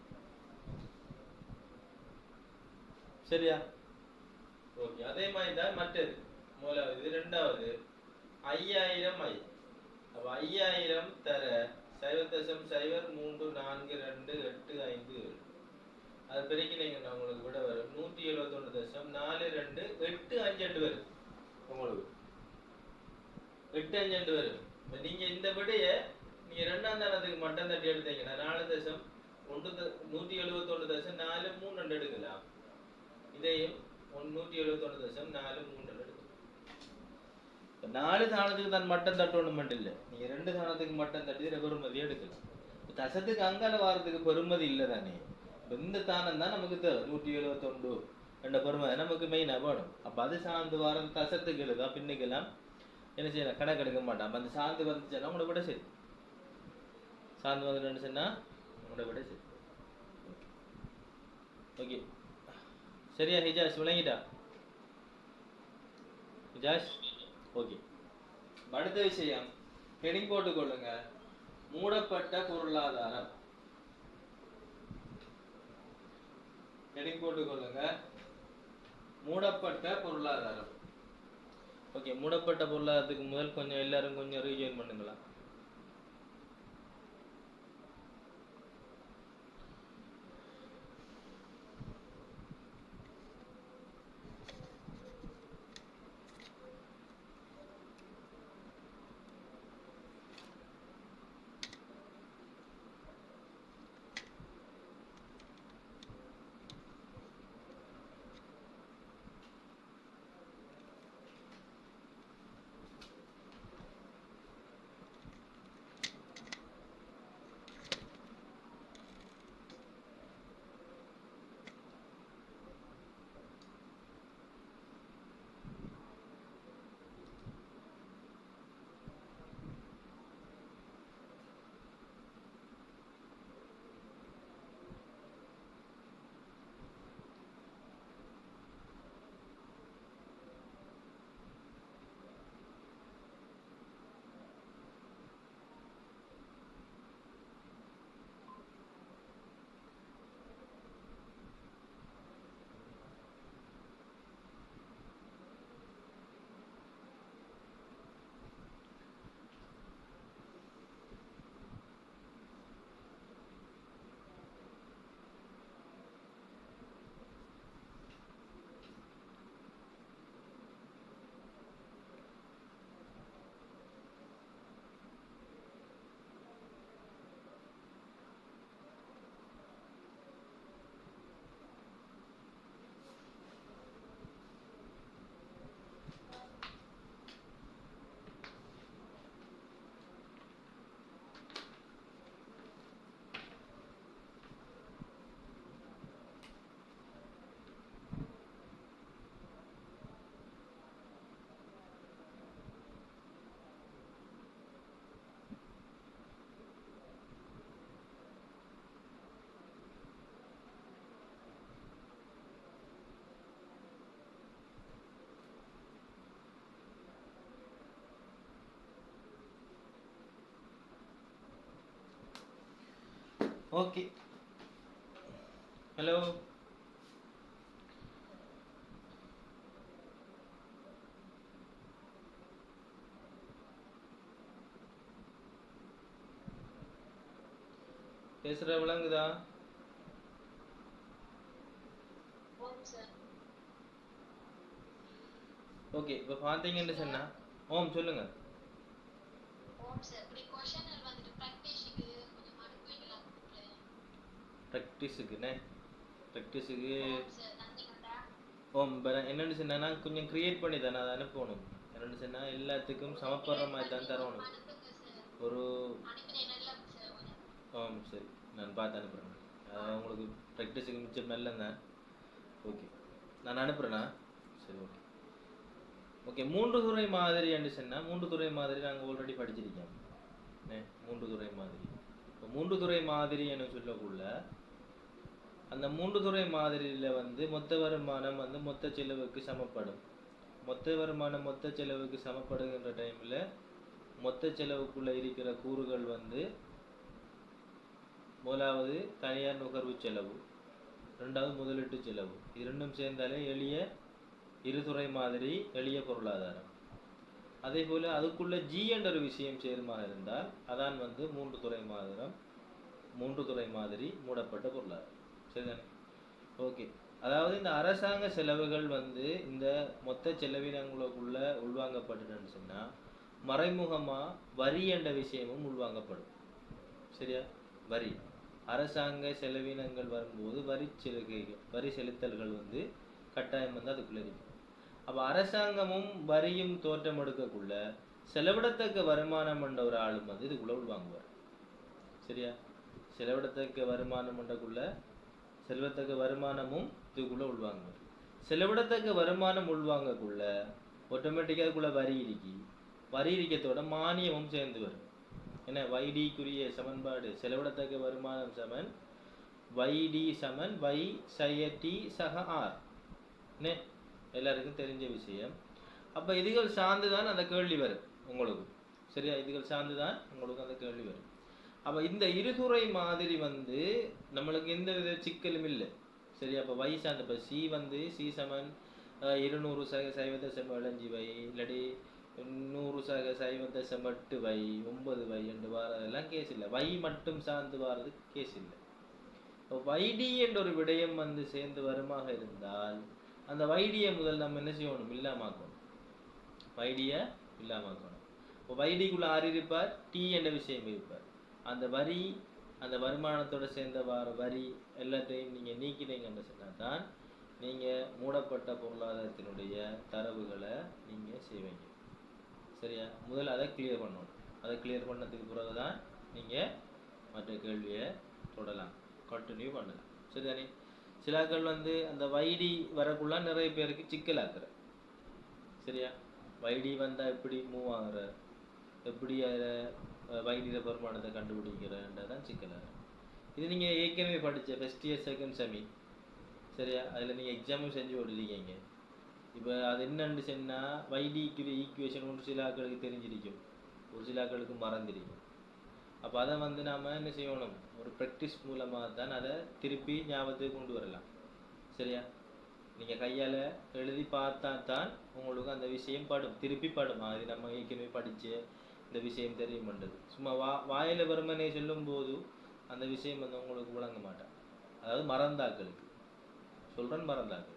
A: சரியா ஓகே அதே மாதிரி தான் மற்றது முதலாவது இரண்டாவது 5000 ஐ அப்ப 5000 தர 0.034285 அது பெருக்கினீங்கன்னா உங்களுக்கு விட வரும் 171.4285 வரும் உங்களுக்கு 852 வரும் நீங்க இந்த விடைய நீங்க இரண்டாம் தானத்துக்கு மட்டம் தட்டி எடுத்தீங்கன்னா 171.43 எடுக்கலாம் இதையும் 171.43 எடுக்கலாம் 4 தானத்துக்கு தான் மட்டம் தட்டணும் மட்டும் இல்லை நீங்க 2 தானத்துக்கு மட்டம் தட்டி பெருமதி எடுக்கலாம் தசத்துக்கு அங்கால வாரத்துக்கு பெருமதி இல்லை தானே இந்த தானம் தான் நமக்கு தேவை 171 என்ற பெருமதி நமக்கு மெயினா வேணும் அப்ப அது சார்ந்து வாரம் தசத்துக்கு எழுதா பின்னுக்கெல்லாம் என்ன செய்யலாம் கணக்கு எடுக்க மாட்டான் அந்த சார்ந்து வந்துச்சுன்னா உங்களை விட சரி சார்ந்து வந்துட்டு சொன்னா உங்களை விட சரி ஓகே சரியா ஹிஜாஸ் விளங்கிட்டா ஹிஜாஸ் ஓகே அடுத்த விஷயம் ஹெடிங் போட்டுக்கொள்ளுங்க மூடப்பட்ட பொருளாதாரம் ஹெடிங் போட்டுக்கொள்ளுங்க மூடப்பட்ட பொருளாதாரம் ஓகே மூடப்பட்ட பொருளாதாரத்துக்கு முதல் கொஞ்சம் எல்லாரும் கொஞ்சம் ரீஜாயின் பண்ணுங்களா ஓகே. ஹலோ, பேசுற விளங்குதா? ஓகே, இப்போ பார்த்தீங்கன்னு சொன்னா ஓம் சொல்லுங்க. ப்ராக்டிஸுக்குண்ணே, ப்ராக்டிஸுக்கு ஓம் என்னென்னு சொன்னா கொஞ்சம் க்ரியேட் பண்ணி தானே அதை அனுப்பணும். என்னென்னு சொன்னால் எல்லாத்துக்கும் சமப்படுற மாதிரி தான் தரணும். ஒரு ஓம் சரி, நான் பார்த்து அனுப்புகிறேன். உங்களுக்கு ப்ராக்டிஸுக்கு மிச்சம் நல்லதான். ஓகே, நான் அனுப்புகிறேண்ணா. சரி, ஓகே. ஓகே, 3 துறை மாதிரி என்று சொன்னால் 3 துறை மாதிரி நாங்கள் ஆல்ரெடி படிச்சிருக்கோம். 3 துறை மாதிரி. இப்போ 3 துறை மாதிரி என்று சொல்லக்குள்ள அந்த 3 துறை மாதிரியில் வந்து மொத்த வருமானம் வந்து மொத்த செலவுக்கு சமப்படும். மொத்த வருமானம் மொத்த செலவுக்கு சமப்படுகின்ற டைமில் மொத்த செலவுக்குள்ளே இருக்கிற கூறுகள் வந்து முதலாவது தனியார் நுகர்வு செலவு, ரெண்டாவது முதலீட்டு செலவு. இது ரெண்டும் சேர்ந்தாலே எளிய இருதுறை மாதிரி எளிய பொருளாதாரம். அதே போல் அதுக்குள்ள ஜி என்ற ஒரு விஷயம் சேருமாக இருந்தால் அதான் வந்து 3 துறை மாதிரம், 3 துறை மாதிரி மூடப்பட்ட பொருளாதாரம். சரிதானே? ஓகே, அதாவது இந்த அரசாங்க செலவுகள் வந்து இந்த மொத்த செலவினங்களுக்குள்ள உள்வாங்கப்பட்டுன்னு சொன்னால் மறைமுகமாக வரி என்ற விஷயமும் உள்வாங்கப்படும். சரியா? வரி, அரசாங்க செலவினங்கள் வரும்போது வரி செலுத்தல்கள் வந்து கட்டாயம் வந்து அதுக்குள்ளே இருக்கும். அப்போ அரசாங்கமும் வரியும் தோற்றம் எடுக்கக்குள்ள செலவிடத்தக்க வருமானம் என்ற ஒரு ஆளும் வந்து இதுக்குள்ளே உள்வாங்குவார். சரியா? செலவிடத்தக்க வருமானம் என்றக்குள்ள செல்வத்தக்க வருமானமும் இதுக்குள்ளே உள்வாங்குவார். செலவிடத்தக்க வருமானம் உள்வாங்கக்குள்ள ஆட்டோமேட்டிக்காக அதுக்குள்ளே வரி இருக்கத்தோட மானியமும் சேர்ந்து வரும். ஏன்னா வைடிக்குரிய சமன்பாடு செலவிடத்தக்க வருமானம் சமன் வைடி சமன் வை சய டி சக ஆர். எல்லாருக்கும் தெரிஞ்ச விஷயம். அப்போ இதுகள் சார்ந்து தான் அந்த கேள்வி வரும் உங்களுக்கு. சரியா? இதுகள் சார்ந்து தான் உங்களுக்கு அந்த கேள்வி வரும். அப்போ இந்த இருதுறை மாதிரி வந்து நம்மளுக்கு எந்த வித சிக்கலும் இல்லை. சரியா? அப்போ வை சார்ந்த இப்போ சி வந்து சி சமன் 200 வை இல்லாட்டி 100 வை 9 என்று வாரதெல்லாம் கேஸ் இல்லை. வை மட்டும் சார்ந்து வாரது கேஸ் இல்லை. இப்போ வைடி என்ற ஒரு விடயம் வந்து சேர்ந்து வருமாக இருந்தால் அந்த வைடியை முதல் நம்ம என்ன செய்யணும்? இல்லாமாக்கணும். வைடியை இல்லாமாக்கணும். இப்போ வைடிக்குள்ள ஆறு இருப்பார், டி என்ற விஷயம் இருப்பார். அந்த வரி, அந்த வருமானத்தோடு சேர்ந்த வரி எல்லாத்தையும் நீங்கள் நீக்கினீங்கன்னு சொன்னால் தான் நீங்கள் மூடப்பட்ட பொருளாதாரத்தினுடைய தரவுகளை நீங்கள் செய்வீங்க. சரியா? முதல்ல அதை கிளியர் பண்ணணும். அதை கிளியர் பண்ணதுக்கு பிறகு தான் நீங்கள் மற்ற கேள்வியை தொடலாம், கண்டினியூ பண்ணலாம். சரிதானே? சிலாக்கள் வந்து அந்த வைடி வரக்குள்ள நிறைய பேருக்கு சிக்கலாக்குற. சரியா? வைடி வந்தால் எப்படி மூவ் ஆகுற, எப்படி வைடியில் வருமானத்தை கண்டுபிடிக்கிறதான் சிக்கலாக. இது நீங்கள் ஏற்கனவே படித்த ஃபஸ்ட் இயர் செகண்ட் செமி. சரியா? அதில் நீங்கள் எக்ஸாமும் செஞ்சு ஓடிருக்கீங்க. இப்போ அது என்னன்னு சொன்னால் வைடிக்குரிய ஈக்குவேஷன் ஒரு சில ஆக்களுக்கு தெரிஞ்சிருக்கும், ஒரு சில ஆக்களுக்கு மறந்துருக்கும். அப்போ அதை வந்து நாம் என்ன செய்யணும்? ஒரு ப்ராக்டிஸ் மூலமாக தான் அதை திருப்பி ஞாபகத்துக்கு கொண்டு வரலாம். சரியா? நீங்கள் கையால் எழுதி பார்த்தா தான் உங்களுக்கு அந்த விஷயம் படும், திருப்பி படும். அது நம்ம ஏற்கனவே படித்து இந்த விஷயம் தெரிய மாட்டது. சும்மா வாயில் வருமனே சொல்லும்போது அந்த விஷயம் வந்து உங்களுக்கு விளங்க மாட்டேன். அதாவது மறந்தாக்களுக்கு சொல்கிறேன், மறந்தாக்களுக்கு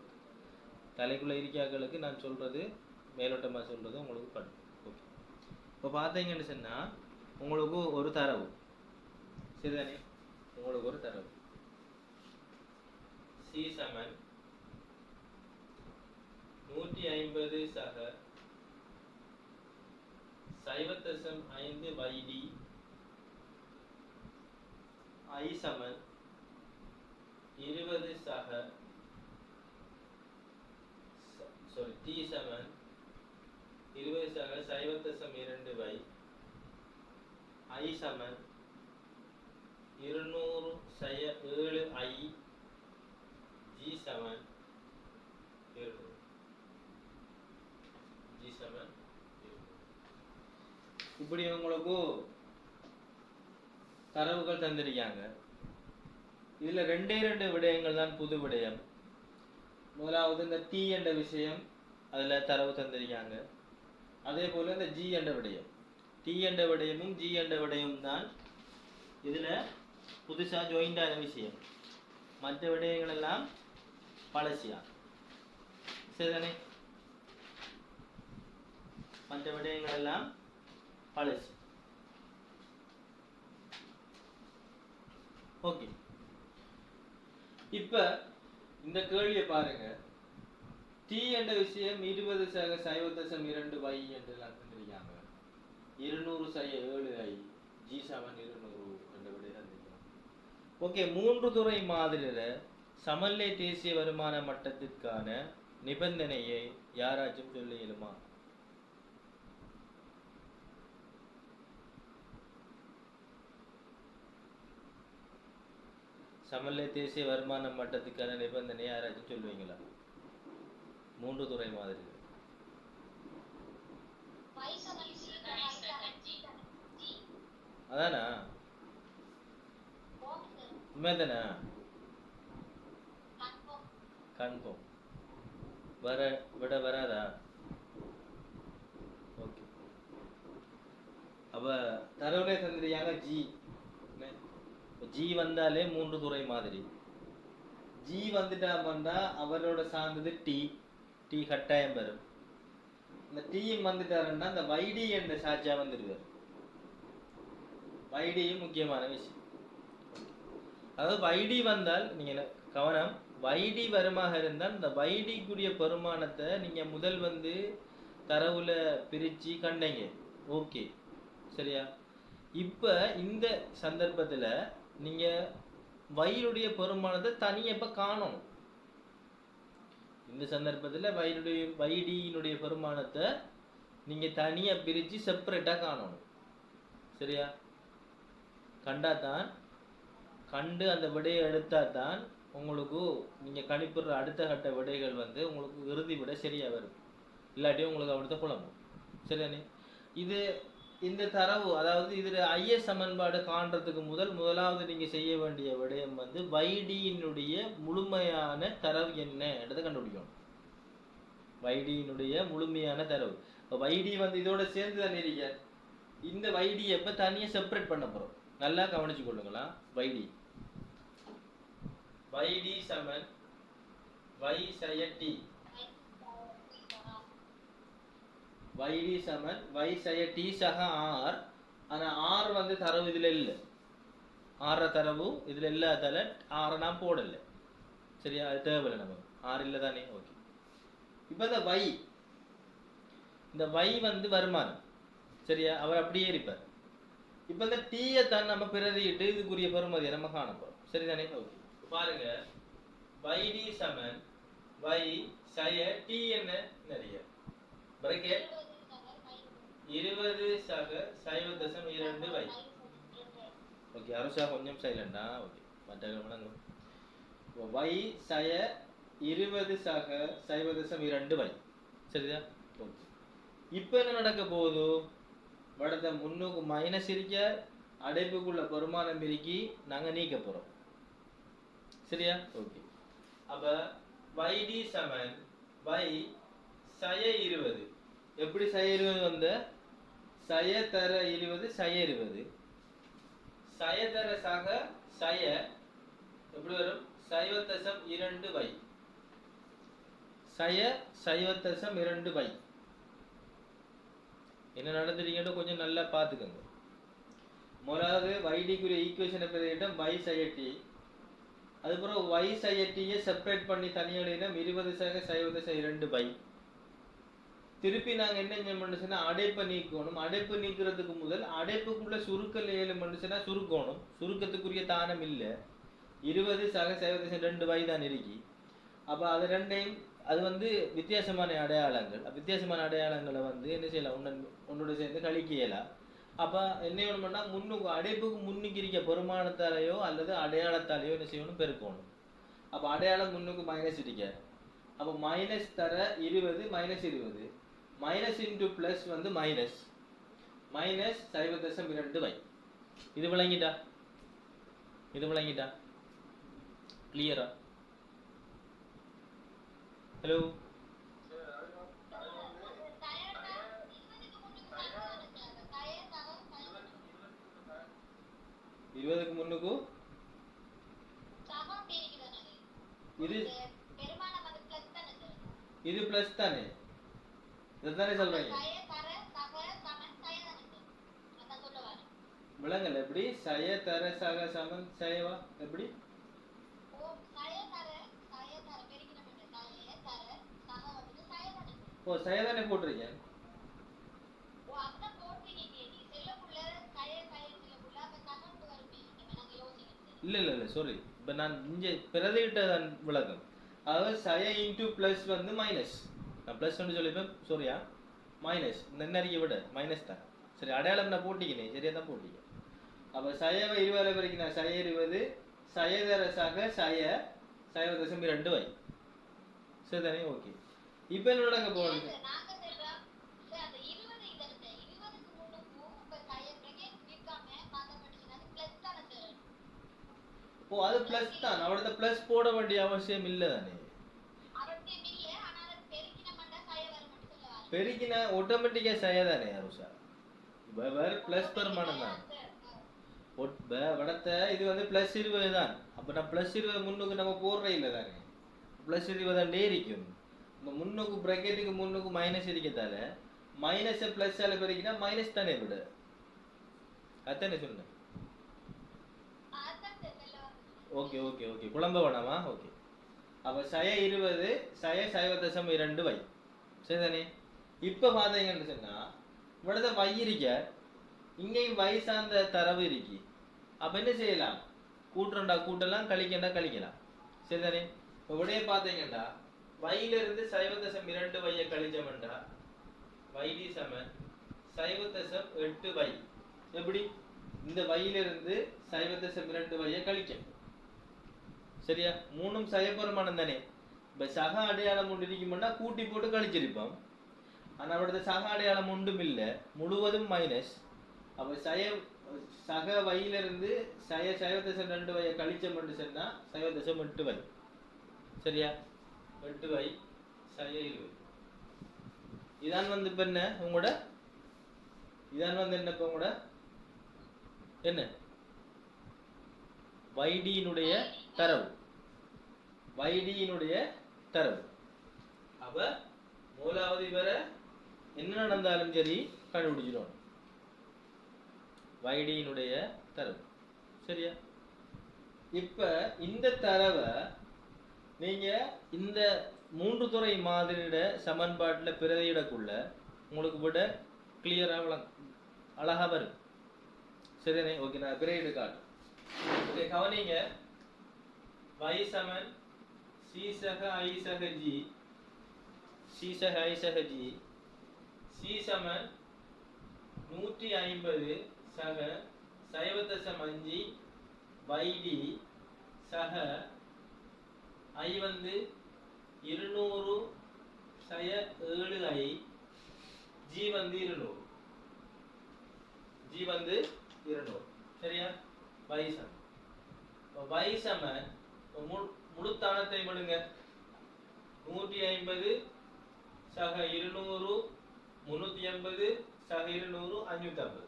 A: தலைக்குள்ளே இருக்காக்களுக்கு நான் சொல்கிறது மேலோட்டமாக சொல்கிறது உங்களுக்கு படும். ஓகே, இப்போ பார்த்தீங்கன்னு சொன்னால் உங்களுக்கு ஒரு தரவு. சரிதானே? உங்களுக்கு ஒரு தரவு சி சமன் 150 சக 0.5 வைடி ஐ சமன் 20 சக டி சமன் 20 சக 0.2 வை ஐ சமன் 200 சய 7 ஐ ஜி சமன் 200 ஜி சமன் 200. இப்படி உங்களுக்கு தரவுகள் தந்திருக்காங்க. இதுல ரெண்டு விடயங்கள் தான் புது விடயம். முதலாவது இந்த டி என்ற விஷயம் அதுல தரவு தந்திருக்காங்க. அதே போல இந்த ஜி என்ற விடயம், டி என்ற விடயமும் ஜி என்ற விடயமும் தான் இதுல புதுசா ஜாயிண்ட் ஆன விஷயம். மற்ற விடயங்கள் எல்லாம் பழசியா, சரிதானே? மற்ற விடயங்கள் எல்லாம் பழசி. ஓகே, இப்ப இந்த கேள்வியை பாருங்க. டி என்ற விஷயம் 20 y என்று தந்திருக்காங்க. 200 G7 200 என்ற விடை தந்திருக்காங்க. ஓகே, 3 துறை மாதிரியில சமநிலை தேசிய வருமான மட்டத்திற்கான நிபந்தனையை யாராச்சும் சொல்ல இயலுமா? சமநிலை தேசிய வருமான மட்டத்துக்கான நிபந்தனை யாராச்சும் சொல்லுவீங்களா? 3 துறை மாதிரி. அதானா உண்மைதானா? கன்ஃபார்ம். விட வராதா? ஓகே, அப்ப தரவுலே தந்திரியாங்க ஜி. ஜி வந்தாலே 3 துறை மாதிரி. ஜி வந்துட்டா அவரோட சார்ந்தது டி. டி கட்டாயம் வரும். இந்த டீயும் வந்துட்டாருன்னா இந்த வைடி என்ற சாட்சியா வந்துடுவார். வைடியும் முக்கியமான விஷயம். அதாவது வைடி வந்தால் நீங்க கவனம், வைடி வருமாக இருந்தால் இந்த வைடிக்குரிய பெருமானத்தை நீங்க முதல் தரவுல பிரிச்சு கண்டீங்க. ஓகே, சரியா? இப்ப இந்த சந்தர்ப்பத்துல நீங்க வயிறுடைய பெருமானத்தை தனியா இப்ப காணணும். இந்த சந்தர்ப்பத்துல வைடியினுடைய பெருமானத்தை நீங்க தனியா பிரிச்சு செப்பரேட்டா காணணும். சரியா? கண்டாதான், கண்டு அந்த விடையை எடுத்தாதான் உங்களுக்கு நீங்க கணிப்புற அடுத்த கட்ட விடைகள் உங்களுக்கு இறுதி விட சரியா வரும். இல்லாட்டி உங்களுக்கு அப்படித்தான் குழம்பும். சரிதானே? இது இந்த தரவு, அதாவது இதுல ஐஎஸ் சமன்பாடு காண்றதுக்கு முதலாவது நீங்க செய்ய வேண்டிய விடயம் வைடியினுடைய முழுமையான தரவு என்ன என்றதை கண்டுபிடிக்கணும். வைடியினுடைய முழுமையான தரவு. வைடி இதோட சேர்ந்து தானே இருக்க. இந்த வைடி எப்ப தனியா செப்பரேட் பண்ண போறோம், நல்லா கவனிச்சு கொள்ளுங்களா. வைடி சமன் y சய t. வைடி சமன் y சய t சக r. ஆனா r தரவு இதுல இல்ல. r தரவு இதுல இல்லாதால r நான் போடல. சரியா? அது தேவையில்லை நமக்கு. r இல்ல தானே? ஓகே. இப்ப இந்த y வருமானம். சரியா? அவர் அப்படியே இருப்பார். இப்ப இந்த டீயை தான் நம்ம பிரதியிட்டு இதுக்குரிய பெறுமதியை நம்ம காண போறோம். சரிதானே? ஓகே, பாருங்க. வைடி சமன் y சய t என்ன நிறைய பிரேக்கெட் 20 சக 0.2 y. ஓகே, அருஷா கொஞ்சம் சைலண்டா. ஓகே, மற்ற y சய 20 சக 0.2 y. சரியா? ஓகே, இப்போ என்ன நடக்க போகுது? வடத்தை முன்னுக்கு மைனஸ் இருக்க, அடைப்புக்குள்ள பெருமானம் இருக்கி நாங்க நீக்க போறோம். சரியா? ஓகே, அப்ப வைடி சமன் y சய 20. எப்படி சய 20 சய தர 20 சய 20 சய தர சக சய எப்படி வரும்? 0.2 y. சய 0.2 y. என்ன நடந்துட்டீங்கன்னு கொஞ்சம் நல்லா பார்த்துக்கோங்க. முதலாவது வைடிக்குரிய ஈக்குவேஷனை பெரிய y சய t. அதுக்கப்புறம் y சய t செப்பரேட் பண்ணி தனியாக எழுதினா 20 சக 0.2 y. திருப்பி நாங்க என்ன செய்யணும்னா அடைப்பை நீக்கணும். அடைப்பு நீக்கிறதுக்கு முதல் அடைப்புக்குள்ள சுருக்கல் 7 மனுஷனா சுருக்கணும். சுருக்கத்துக்குரிய தானம் இல்ல. 20 சக 0.2 y தான் இருக்கு. அப்ப அது ரெண்டையும் அது வித்தியாசமான அடையாளங்கள். வித்தியாசமான அடையாளங்களை என்ன செய்யலாம், ஒன்னோட சேர்ந்து கழிக்கலாம். அப்ப என்ன வேணும்னா முன்னுக்கு அடைப்புக்கு முன்னுக்கு இருக்க பெருமானத்தாலேயோ அல்லது அடையாளத்தாலேயோ என்ன செய்யணும், பெருக்கணும். அப்ப அடையாளம் முன்னுக்கு மைனஸ் இருக்க. அப்ப மைனஸ் தர 20 minus 20 minus into plus minus minus 0.2 y. இது விளங்கிட்டா? கிளியரா? ஹலோ, 20க்கு முன்னுக்கு இது இது பிளஸ் தானே, இதுதானே சொல்றீங்க? விளங்கல எப்படி? சய தர சக சமன் சயவா எப்படி? ஓ சய தானே போட்டிருக்கேன். இல்ல இல்ல இல்ல சாரி, இப்ப நான் இங்க பிரதியிட்டதான் விளக்கம். அதாவது சய இன்டு பிளஸ் வந்து மைனஸ், நான் பிளஸ் சொல்லிப்பேன் சாரியா, மைனஸ் நென்னறிய விட மைனஸ் தான். சரி, அடையாளம் நான் போட்டிக்கினேன், சரியா தான் போட்டிக்க. அப்ப சயவை 20 வரைக்கும் நான் சய 20 சயதர சக சய சைவ தசமி 2 வை. சரிதானே? ஓகே. இப்ப என்ன நடக்க போகுது? ஓ அது பிளஸ் தான், அவளோட பிளஸ் போட வேண்டிய அவசியம் இல்ல தானே. பெருக்கினா ஆட்டோமேட்டிக்கா சய தானே அருஷா, வேற பிளஸ் பெருமானம் தான். வடத்தை இது வந்து பிளஸ் 20 தான். அப்ப நான் பிளஸ் 20 முன்னுக்கு நம்ம போடுறே இல்லை தானே, பிளஸ் 20 தான் இருக்கும். இந்த முன்னுக்கு பிராக்கெட்டுக்கு முன்னுக்கு மைனஸ் இருக்கத்தால மைனஸ் பிளஸ் ஆல பெருக்கினா மைனஸ் தானே விட, அதானே சொன்னேன். ஓகே ஓகே ஓகே, குழம்ப வேணாமா? ஓகே. அப்ப சய 20 சய சைவ தசம் 2 வை. சரிதானே? இப்ப பாத்தீங்கன்னு சொன்னா இவ்வளவு வை இருக்க, இங்கேயும் வை சார்ந்த தரவு இருக்கு. அப்ப என்ன செய்யலாம்? கூட்டுறண்டா கூட்டலாம், கழிக்கண்டா கழிக்கலாம். சரிதானே? இப்ப உடைய பாத்தீங்கன்னா வையில இருந்து சைவ தசம் 2 வைய கழிச்சோம்டா வைடி சமன் சைவ தசம் 8 வை. எப்படி? இந்த வையில இருந்து சைவ தசம் 2 வைய கழிக்கும். சரியா? மூணும் சயபெருமானம் தானே. இப்ப சக அடையாளம் ஒன்று இருக்கும்னா கூட்டி போட்டு கழிச்சிருப்போம். ஆனா அவரது சக அடையாளம் ஒன்றும் இல்லை, முழுவதும் மைனஸ். அப்ப சக வையிலிருந்து சைவ தசம் 2 வைய கழிச்சம் என்று சொன்னா சைவ தசம் 8 வை. சரியா? 8 வை சய 20. இதான் வந்து இப்ப என்ன உங்களோட, இதான் வந்து என்ன இப்ப உங்களோட என்ன வைடியினுடைய தரவு, வைடியினுடைய தரவு. அப்ப மூலாவது இவரை என்ன நடந்தாலும் சரி கண்டுபிடிச்சிடும், வைடியினுடைய தரவு. சரியா? இப்ப இந்த தரவை நீங்க இந்த 3 துறை மாதிரியோட சமன்பாட்டுல பிரதியிடக்குள்ள உங்களுக்கு விட கிளியரா அழகா வரும். சரிதானே? ஓகே, நான் பிரதியிட காட்டு. ஓகே, கவனிங்க. y சமன் c சக i சக g, c சக i சக g, c சமன் 150 சக சைவ தசம் 5 yd சக i வந்து 200 சய 7i, g வந்து 200, g வந்து 200. சரியா? y சமன் y சமன் முழுத்தானத்தை விடுங்க, 150 சக 200 380 சக 200 550,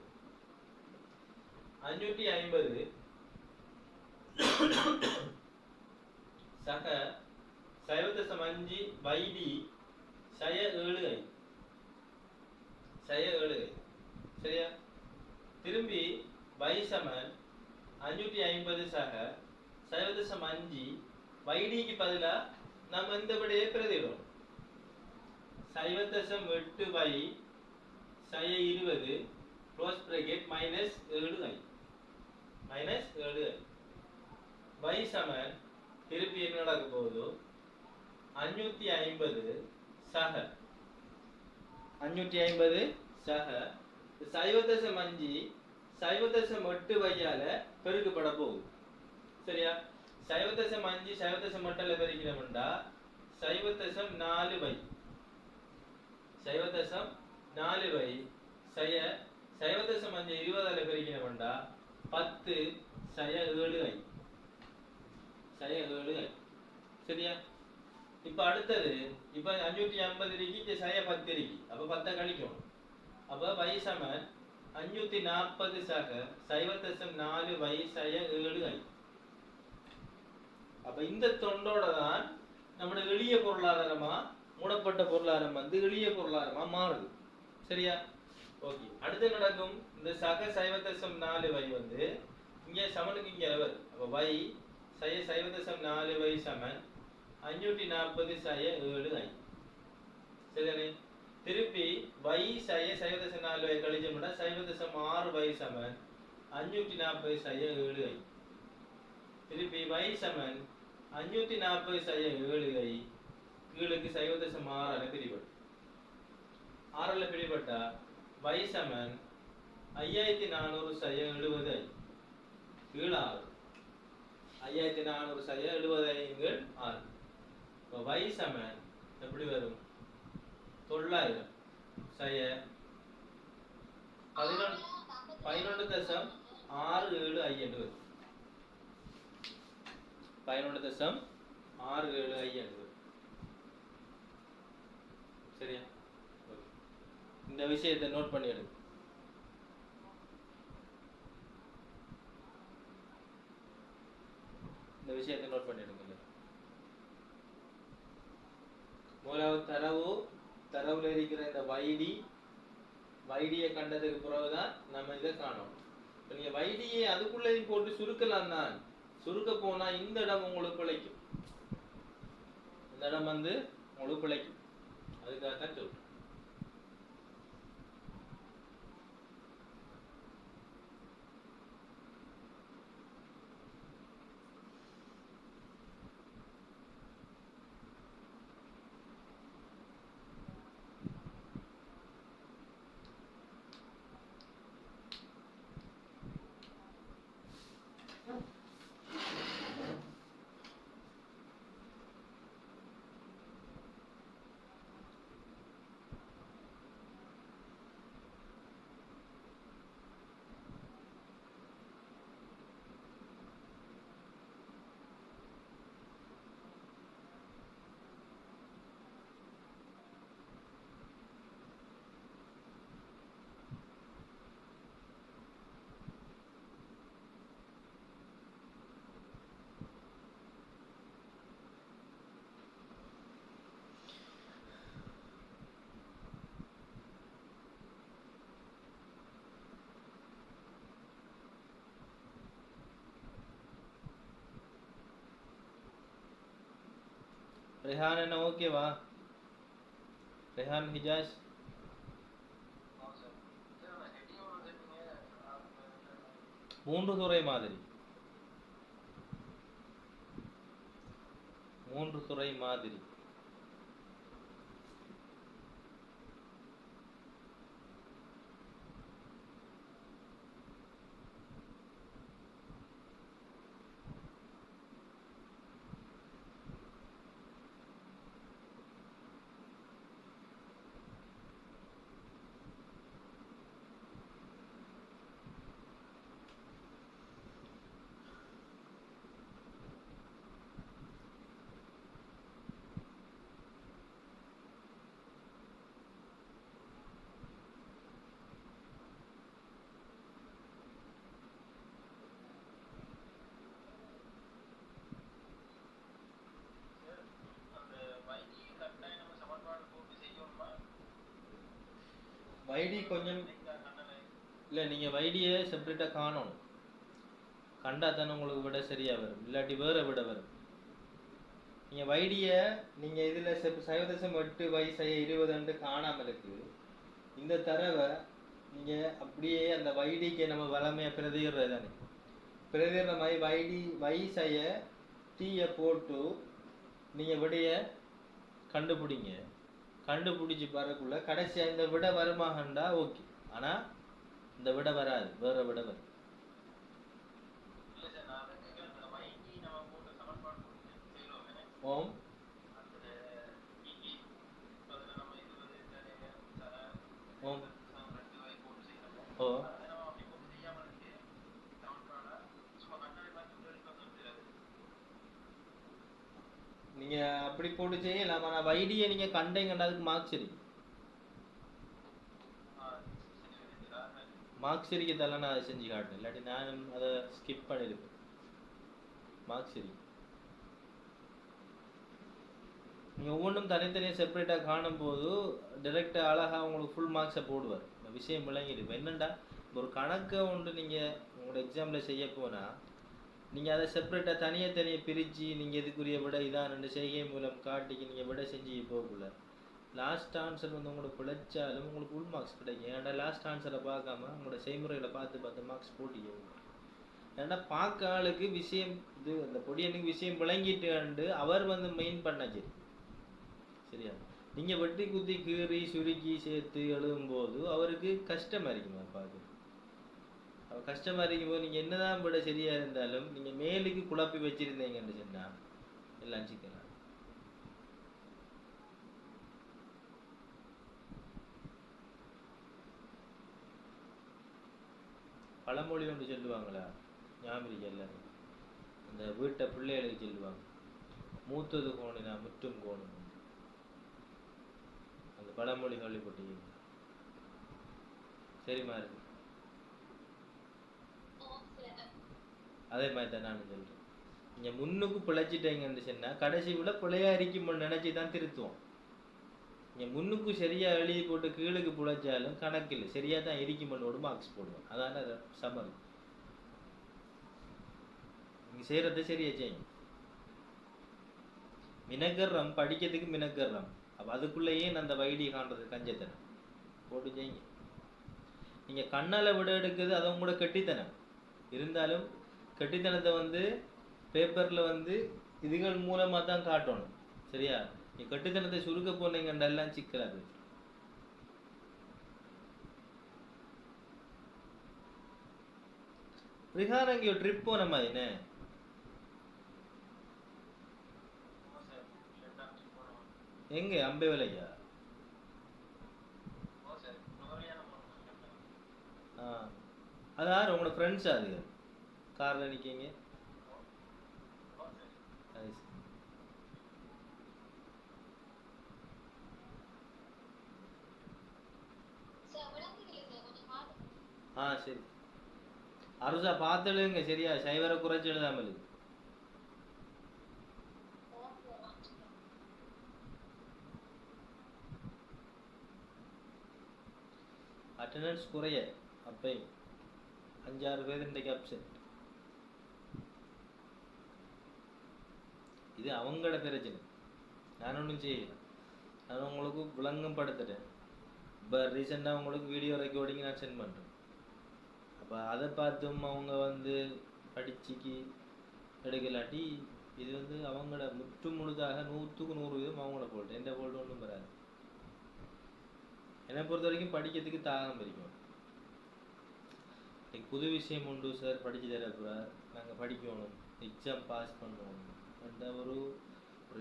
A: 550 சக சைவ தசம் 5 yd சய 7i, சய 7i. சரியா? திரும்பி y சமன் 550 சக சைவ தசம் 5 ydக்கு பதிலா நம்ம இந்த விடையை பிரதியிடும். சைவ தசம் 8 வை சய 20 close bracket minus 7i, minus 7i. y சமன் திருப்பி என்ன நடக்க போகுது? 550 சக 550 சக சைவ தசம் 5 சைவ தசம் 8 வையால பெருக்கப்பட போகுது. சரியா? சைவ தசம் 5 சைவ தசம் 8ல பெருக்கினோம்டா சைவ தசம் 4 வை, சைவ தசம் 4 வை சைவ தசம் 5 20ல பெருக்கினோம்டா 10 சய 7i, சய 7 i. சரியா? இப்போ அடுத்தது இப்போ 550 இருக்கு, இங்க சய 10 இருக்கு. அப்ப 10 கழிக்கணும். அப்ப y சமன் 540 சக 0.4 y சய 7 i. அப்ப இந்த தொண்டோட தான் நம்முடைய எளிய பொருளாதாரமா மூடப்பட்ட பொருளாதாரம் வந்து எளிய பொருளாதாரமா மாறுது. சரியா? ஓகே. அடுத்து நடக்கும் இந்த சக 0.4 y வந்து இங்க சமனுக்கு இங்க வருது. அப்ப y சய 0.4 y சமன் 540 சய 7 i. சரிதானே? திருப்பி y சய 0.4 y கழிச்சோம்னா 0.6 y சமன் 540 சய 7 i. திருப்பி y சமன் 540 சய 7 i கீழுக்கு 0.6 என பிரிபடும். 6ல பிரிபட்டா y சமன் 5400 சய 70 i கீழ் 6. 5400 சய 70 i கீழ் 6. இப்போ y சமன் எப்படி வரும்? 900 சய 11.67 i என்று வரும். 11.67 i என்று வரும். சரியா? இந்த விஷயத்தை நோட் பண்ணி எடுங்க. இந்த விஷயத்தை நோட் பண்ணி எடுங்க. மூலாவது தரவுல இருக்கிற இந்த வைடியை கண்டதுக்கு பிறகுதான் நம்ம இதை காணணும். இப்போ நீங்க வைடியை அதுக்குள்ளே போட்டு சுருக்கலாம் தான். சுருக்க போனா இந்த இடம் உங்களுக்கு பிழைக்கும். இந்த இடம் வந்து உங்களுக்கு பிழைக்கும். அதுக்காகத்தான் சொல்றேன். रेहान என்ன ஓகேவா? रेहान हिजाज மூன்று துறை மாதிரி வைடி கொஞ்சம் இல்லை, நீங்கள் வைடியை செப்பரேட்டாக காணணும். கண்டா தானே உங்களுக்கு விட சரியாக வரும், இல்லாட்டி வேறு விட வரும். நீங்கள் வைடியை நீங்கள் இதில் 0.8 வயசைய 20 காணாமல் இருக்கு. இந்த தரவை நீங்கள் அப்படியே அந்த வைடிக்கு நம்ம வளமையாக பிரதிகிறது தானே, பிரதிகிற மாதிரி வயசைய டீயை போட்டு நீங்கள் விடையை கண்டுபிடிங்க. கண்டுபிடிச்சி வரக்குள்ள கடைசியாக இந்த விட வருமாகண்டா ஓகே, ஆனால் இந்த விட வராது, வேற விட வரும். ஓம் ஓம் ஓ நீங்க அப்படி போட்டு செய்யலாம். ஆனா வைடியை நீங்க கண்டீங்கன்னா அதுக்கு மார்க்ஸ் இருக்கு. மார்க்ஸ் இருக்கத்தால நான் அதை செஞ்சு காட்டுறேன். இல்லாட்டி நான் அதை ஸ்கிப் பண்ணிருப்பேன். மார்க்ஸ் இருக்கு. நீங்கள் ஒவ்வொன்றும் தனித்தனியாக செப்பரேட்டாக காணும்போது டைரெக்டாக அழகாக உங்களுக்கு ஃபுல் மார்க்ஸை போடுவார். இந்த விஷயம் விளங்கிடு. இப்போ என்னென்னா ஒரு கணக்கை ஒன்று நீங்கள் உங்களோட எக்ஸாமில் செய்ய போனால் நீங்கள் அதை செப்பரேட்டாக தனியாக பிரித்து நீங்கள் இதுக்குரிய விட இதான் 2 செய்கை மூலம் காட்டிக்கு நீங்கள் விட செஞ்சு போகக்குள்ள லாஸ்ட் ஆன்சர் வந்து உங்களுக்கு பிழைச்சாலும் உங்களுக்கு ஃபுல் மார்க்ஸ் கிடைக்கும். ஏன்னா லாஸ்ட் ஆன்சரை பார்க்காம உங்களோட செய்முறைகளை பார்த்து மார்க்ஸ் போட்டிங்க. ஏன்னா பார்க்க ஆளுக்கு விஷயம் இது அந்த பொடியனுக்கு விஷயம் விளங்கிட்டு அவர் வந்து மெயின் பண்ணாச்சு. சரியா? நீங்கள் வெட்டி குத்தி கீறி சுருக்கி சேர்த்து எழுதும்போது அவருக்கு கஷ்டமாக இருக்குமா பார்க்க. அவர் கஷ்டமாக இருக்கும்போது நீங்கள் என்னதான் விட சரியாக இருந்தாலும் நீங்கள் மேலுக்கு குழப்பி வச்சுருந்தீங்கன்னு சொன்னால் எல்லாம் சிக்கலாம். பழமொழி ஒன்று சொல்லுவாங்களா ஞாபகம் எல்லாரும் அந்த வீட்டை பிள்ளைகளுக்கு சொல்லுவாங்க, மூத்தது கோணினா முற்றும் கோணும். அந்த பழமொழி கேள்விப்பட்டீங்க? சரிமா இருக்கு. அதே மாதிரி தான் நான் சொல்கிறேன். நீங்கள் முன்னுக்கு பிழைச்சிட்டீங்கன்னு சொன்னால் கடைசி விட பிழையா இருக்கும்னு நினச்சி தான் திருத்துவோம். நீங்கள் முன்னுக்கு சரியாக எழுதி போட்டு கீழுக்கு பிழைச்சாலும் கணக்கில் சரியாக தான் இருக்குமன்னோடு மார்க்ஸ் போடுவோம். அதான சமரி. நீங்கள் செய்கிறத சரியாக செய்யுங்க. மினக்கர்றம் படிக்கிறதுக்கு மினக்கர்றம். அப்போ அதுக்குள்ளேயே அந்த வைடி காண்றது கஞ்சத்தனை போட்டு செய்யுங்க. நீங்கள் கண்ணால் விட எடுக்குது அதை கூட கெட்டித்தனம் இருந்தாலும் கெட்டித்தனத்தை வந்து பேப்பரில் வந்து இதுகள் மூலமாக தான் காட்டணும். சரியா? நீ கெட்டித்தனத்தை சுருக்க போனீங்கன்றெல்லாம் சிக்கலாது. ரிஹானங்க ட்ரிப் போன மாதிரினே எங்க அம்பே விலையா? அது யார் உங்களோட ஃப்ரெண்ட்ஸா? அது காரில் நிற்கிங்க? சரி அருசா பார்த்து எழுதுங்க. சரியா? சைவரை குறைச்சி எழுதாமல். அட்டண்டன்ஸ் குறைய அப்போ 5-6 பேர் இன்றைக்கு அப்சென்ட். இது அவங்களோட பிரச்சனை, நான் ஒன்றும் செய்யலை. நான் உங்களுக்கு விளங்கம் படுத்துட்டேன். இப்போ ரீசெண்டாக உங்களுக்கு வீடியோ ரெக்கார்டிங் நான் சென்ட் பண்ணுறேன். அப்போ அதை பார்த்தும் அவங்க வந்து படிச்சுக்கு எடுக்கலாட்டி இது வந்து அவங்களோட முழுதாக 100% அவங்களோட போல்ட்டு. எந்த போல்ட்டு ஒன்றும் வராது. என்னை பொறுத்த வரைக்கும் படிக்கிறதுக்கு தாகம் இருக்கும். புது விஷயம் உண்டு சார், படித்து தரப்போகிறார், நாங்கள் படிக்கணும், எக்ஸாம் பாஸ் பண்ணணும், அந்த ஒரு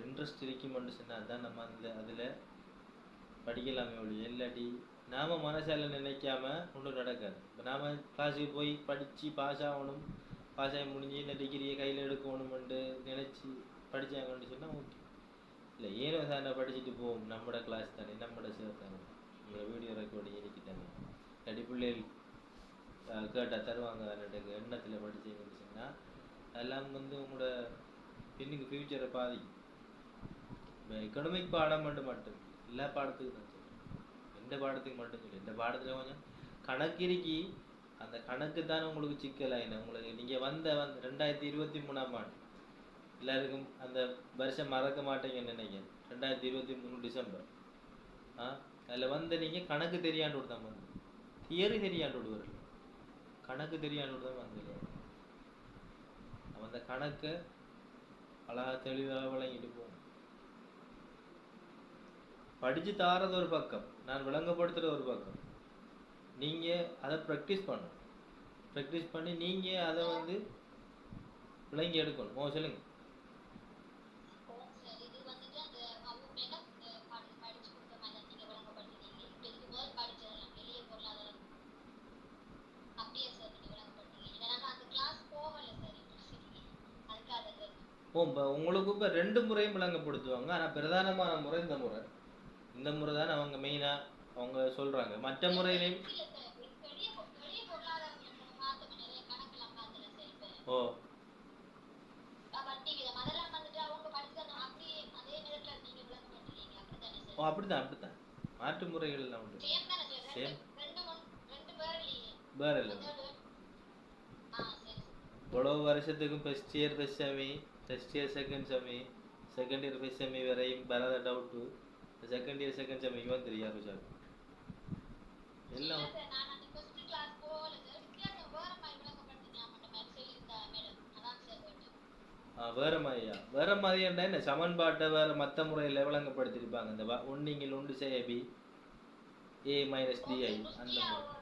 A: இன்ட்ரெஸ்ட் இருக்குமென்று சொன்னால் தான் நம்ம அதில் படிக்கலாமே ஒழிய இல்லாட்டி நாம் மனசால நினைக்காம ஒன்றும் நடக்காது. இப்போ நாம் கிளாஸுக்கு போய் படித்து பாஸ் ஆகணும், பாஸ் ஆகி முடிஞ்சு இந்த டிகிரியை கையில் எடுக்கணுமென்று நினச்சி படித்தாங்கன்னு சொன்னால் ஓகே. இல்லை ஏனோ சார் படிச்சுட்டு போவோம், நம்மளோட கிளாஸ் தானே, நம்மளோட சேர் தானே, உங்களை வீடியோ ரெக்கார்டிங் இருக்கிட்டாங்க, இல்லாட்டி பிள்ளைகள் கேட்டால் தருவாங்க எனக்கு எண்ணத்தில் படிச்சுங்கன்னு சொன்னால் அதெல்லாம் வந்து உங்களோட பின்னுக்கு ஃப்யூச்சரை பாதிக்கும். இப்போ எக்கனாமிக் பாடம் மட்டும் எல்லா பாடத்துக்கும் தான் சொல்கிறேன், எந்த பாடத்துக்கு மட்டும் சொல்லி இந்த பாடத்தில் கொஞ்சம் கணக்கு இருக்கி அந்த கணக்கு தானே உங்களுக்கு சிக்கலாயின. உங்களுக்கு நீங்கள் வந்த 2023ஆம் ஆண்டு எல்லாருக்கும் அந்த வருஷம் மறக்க மாட்டேங்கன்னு நினைக்கிறேன். 2023 டிசம்பர் அதில் வந்து நீங்கள் கணக்கு தெரியாண்டு தான் வந்து தியரி தெரியாண்டு வரல, கணக்கு தெரியாண்டு தான் வந்து நம்ம அந்த கணக்கை அழகாக தெளிவாக விளங்கிட்டு போகணும். படித்து தாரது ஒரு பக்கம், நான் விளங்கப்படுத்துகிற ஒரு பக்கம். நீங்கள் அதை ப்ராக்டிஸ் பண்ணணும். ப்ராக்டிஸ் பண்ணி நீங்கள் அதை வந்து விளங்கி எடுக்கணும். சொல்லுங்க. ஓ உங்களுக்கு இப்போ ரெண்டு முறையும் விளங்கப்படுத்துவாங்க. ஆனால் பிரதானமான முறை இந்த முறை. இந்த முறை தான் அவங்க மெயினாக அவங்க சொல்கிறாங்க. மற்ற முறையிலையும் ஓ ஓ அப்படித்தான் அப்படித்தான். மாற்று முறைகள்லாம் உண்டு. சேம் வேற இல்லை. இவ்வளோ வருஷத்துக்கும் first year first sem, first year second sem, second year first sem வரையும் வராத டவுட்டு செகண்ட் இயர் செகண்ட் செமிக்கு வந்து தெரியாது சார் எல்லாம். வேற மாதிரியா? வேற மாதிரியா என்ன சமன்பாட்டை வேற மற்ற முறையில் விளங்கப்படுத்திருப்பாங்க. இந்த ஒன்னிங்கில் ஒன்று செய்யபி ஏ மைனஸ் டிஐ அந்த மாதிரி.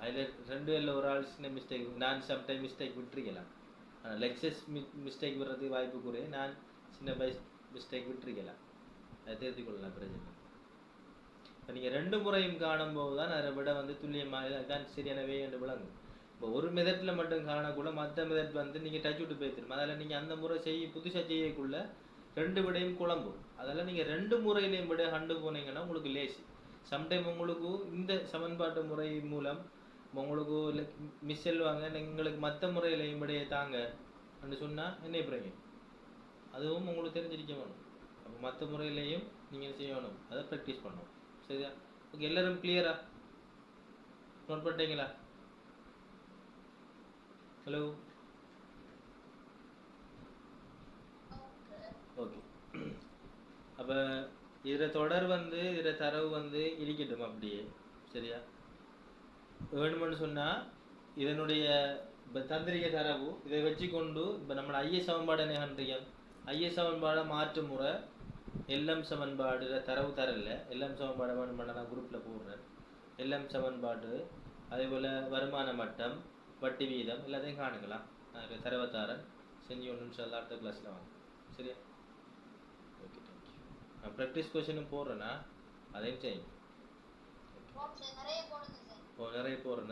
A: அதில் ரெண்டு இல்லை ஒரு ஆள் சின்ன மிஸ்டேக். நான் சம்டைம் மிஸ்டேக் விட்டுருக்கலாம். ஆனால் லெக்சஸ் மிஸ்டேக் வர்றதுக்கு வாய்ப்பு குறைய. நான் சின்ன மிஸ்டேக் விட்டுருக்கலாம். அதை திருத்திக் கொள்ளலாம், பிரச்சனை. இப்போ நீங்கள் ரெண்டு முறையும் காணும்போது தான் அதை விட வந்து துல்லியமாக தான் சரியானவே என்று விளங்கும். இப்போ ஒரு மெதட்டில் மட்டும் காணக்கூட மற்ற மெதட் வந்து நீங்கள் டச் விட்டு போய்த்திரும். அதில் நீங்கள் அந்த முறை புதுசாக செய்யக்குள்ள ரெண்டு விடையும் குழம்பும். அதெல்லாம் நீங்கள் ரெண்டு முறையிலையும் விட கண்டு போனீங்கன்னா உங்களுக்கு லேசி. சம்டைம் உங்களுக்கு இந்த சமன்பாட்டு முறை மூலம் உங்களுக்கு மிஸ் செல்வாங்க, எங்களுக்கு மற்ற முறையிலையும் விடையை தாங்க அப்படின்னு சொன்னால் என்ன பிறகு அதுவும் உங்களுக்கு தெரிஞ்சிருக்க வேணும். அப்போ மற்ற முறையிலையும் நீங்கள் செய்யணும், அதை ப்ராக்டிஸ் பண்ணணும். சரியா? ஓகே, எல்லாரும் கிளியரா நோட் பண்ணிட்டீங்களா? Hello, okay. அப்போ இதில் தொடர் வந்து இதில் தரவு வந்து இருக்கட்டும் அப்படியே. சரியா? வேணுமென்னு சொன்னால் இதனுடைய இப்போ தந்திரிக்க தரவு இதை வச்சு கொண்டு இப்போ நம்ம ஐஎஸ் சமன்பாடு என்ன பண்ணுறீங்க? ஐஎஸ் சமன்பாடை மாற்று முறை எல்எம் சமன்பாடு தரவு தரல. எல்எம் சமன்பாடு வேணும் பண்ண நான் குரூப்பில் போடுறேன். எல்எம் சமன்பாடு அதே போல் வருமான மட்டம் வட்டி வீதம் எல்லாத்தையும் காணுங்களா? நான் தரவை தரேன். செஞ்சு ஒன்று நிமிஷம் அடுத்த கிளாஸில் வாங்க. சரியா? Okay, thank you. நான் ப்ராக்டிஸ் கொஸ்டினும் போடுறேன்னா அதையும் செய்யுங்க. ஓ நிறைய போடுறேன்.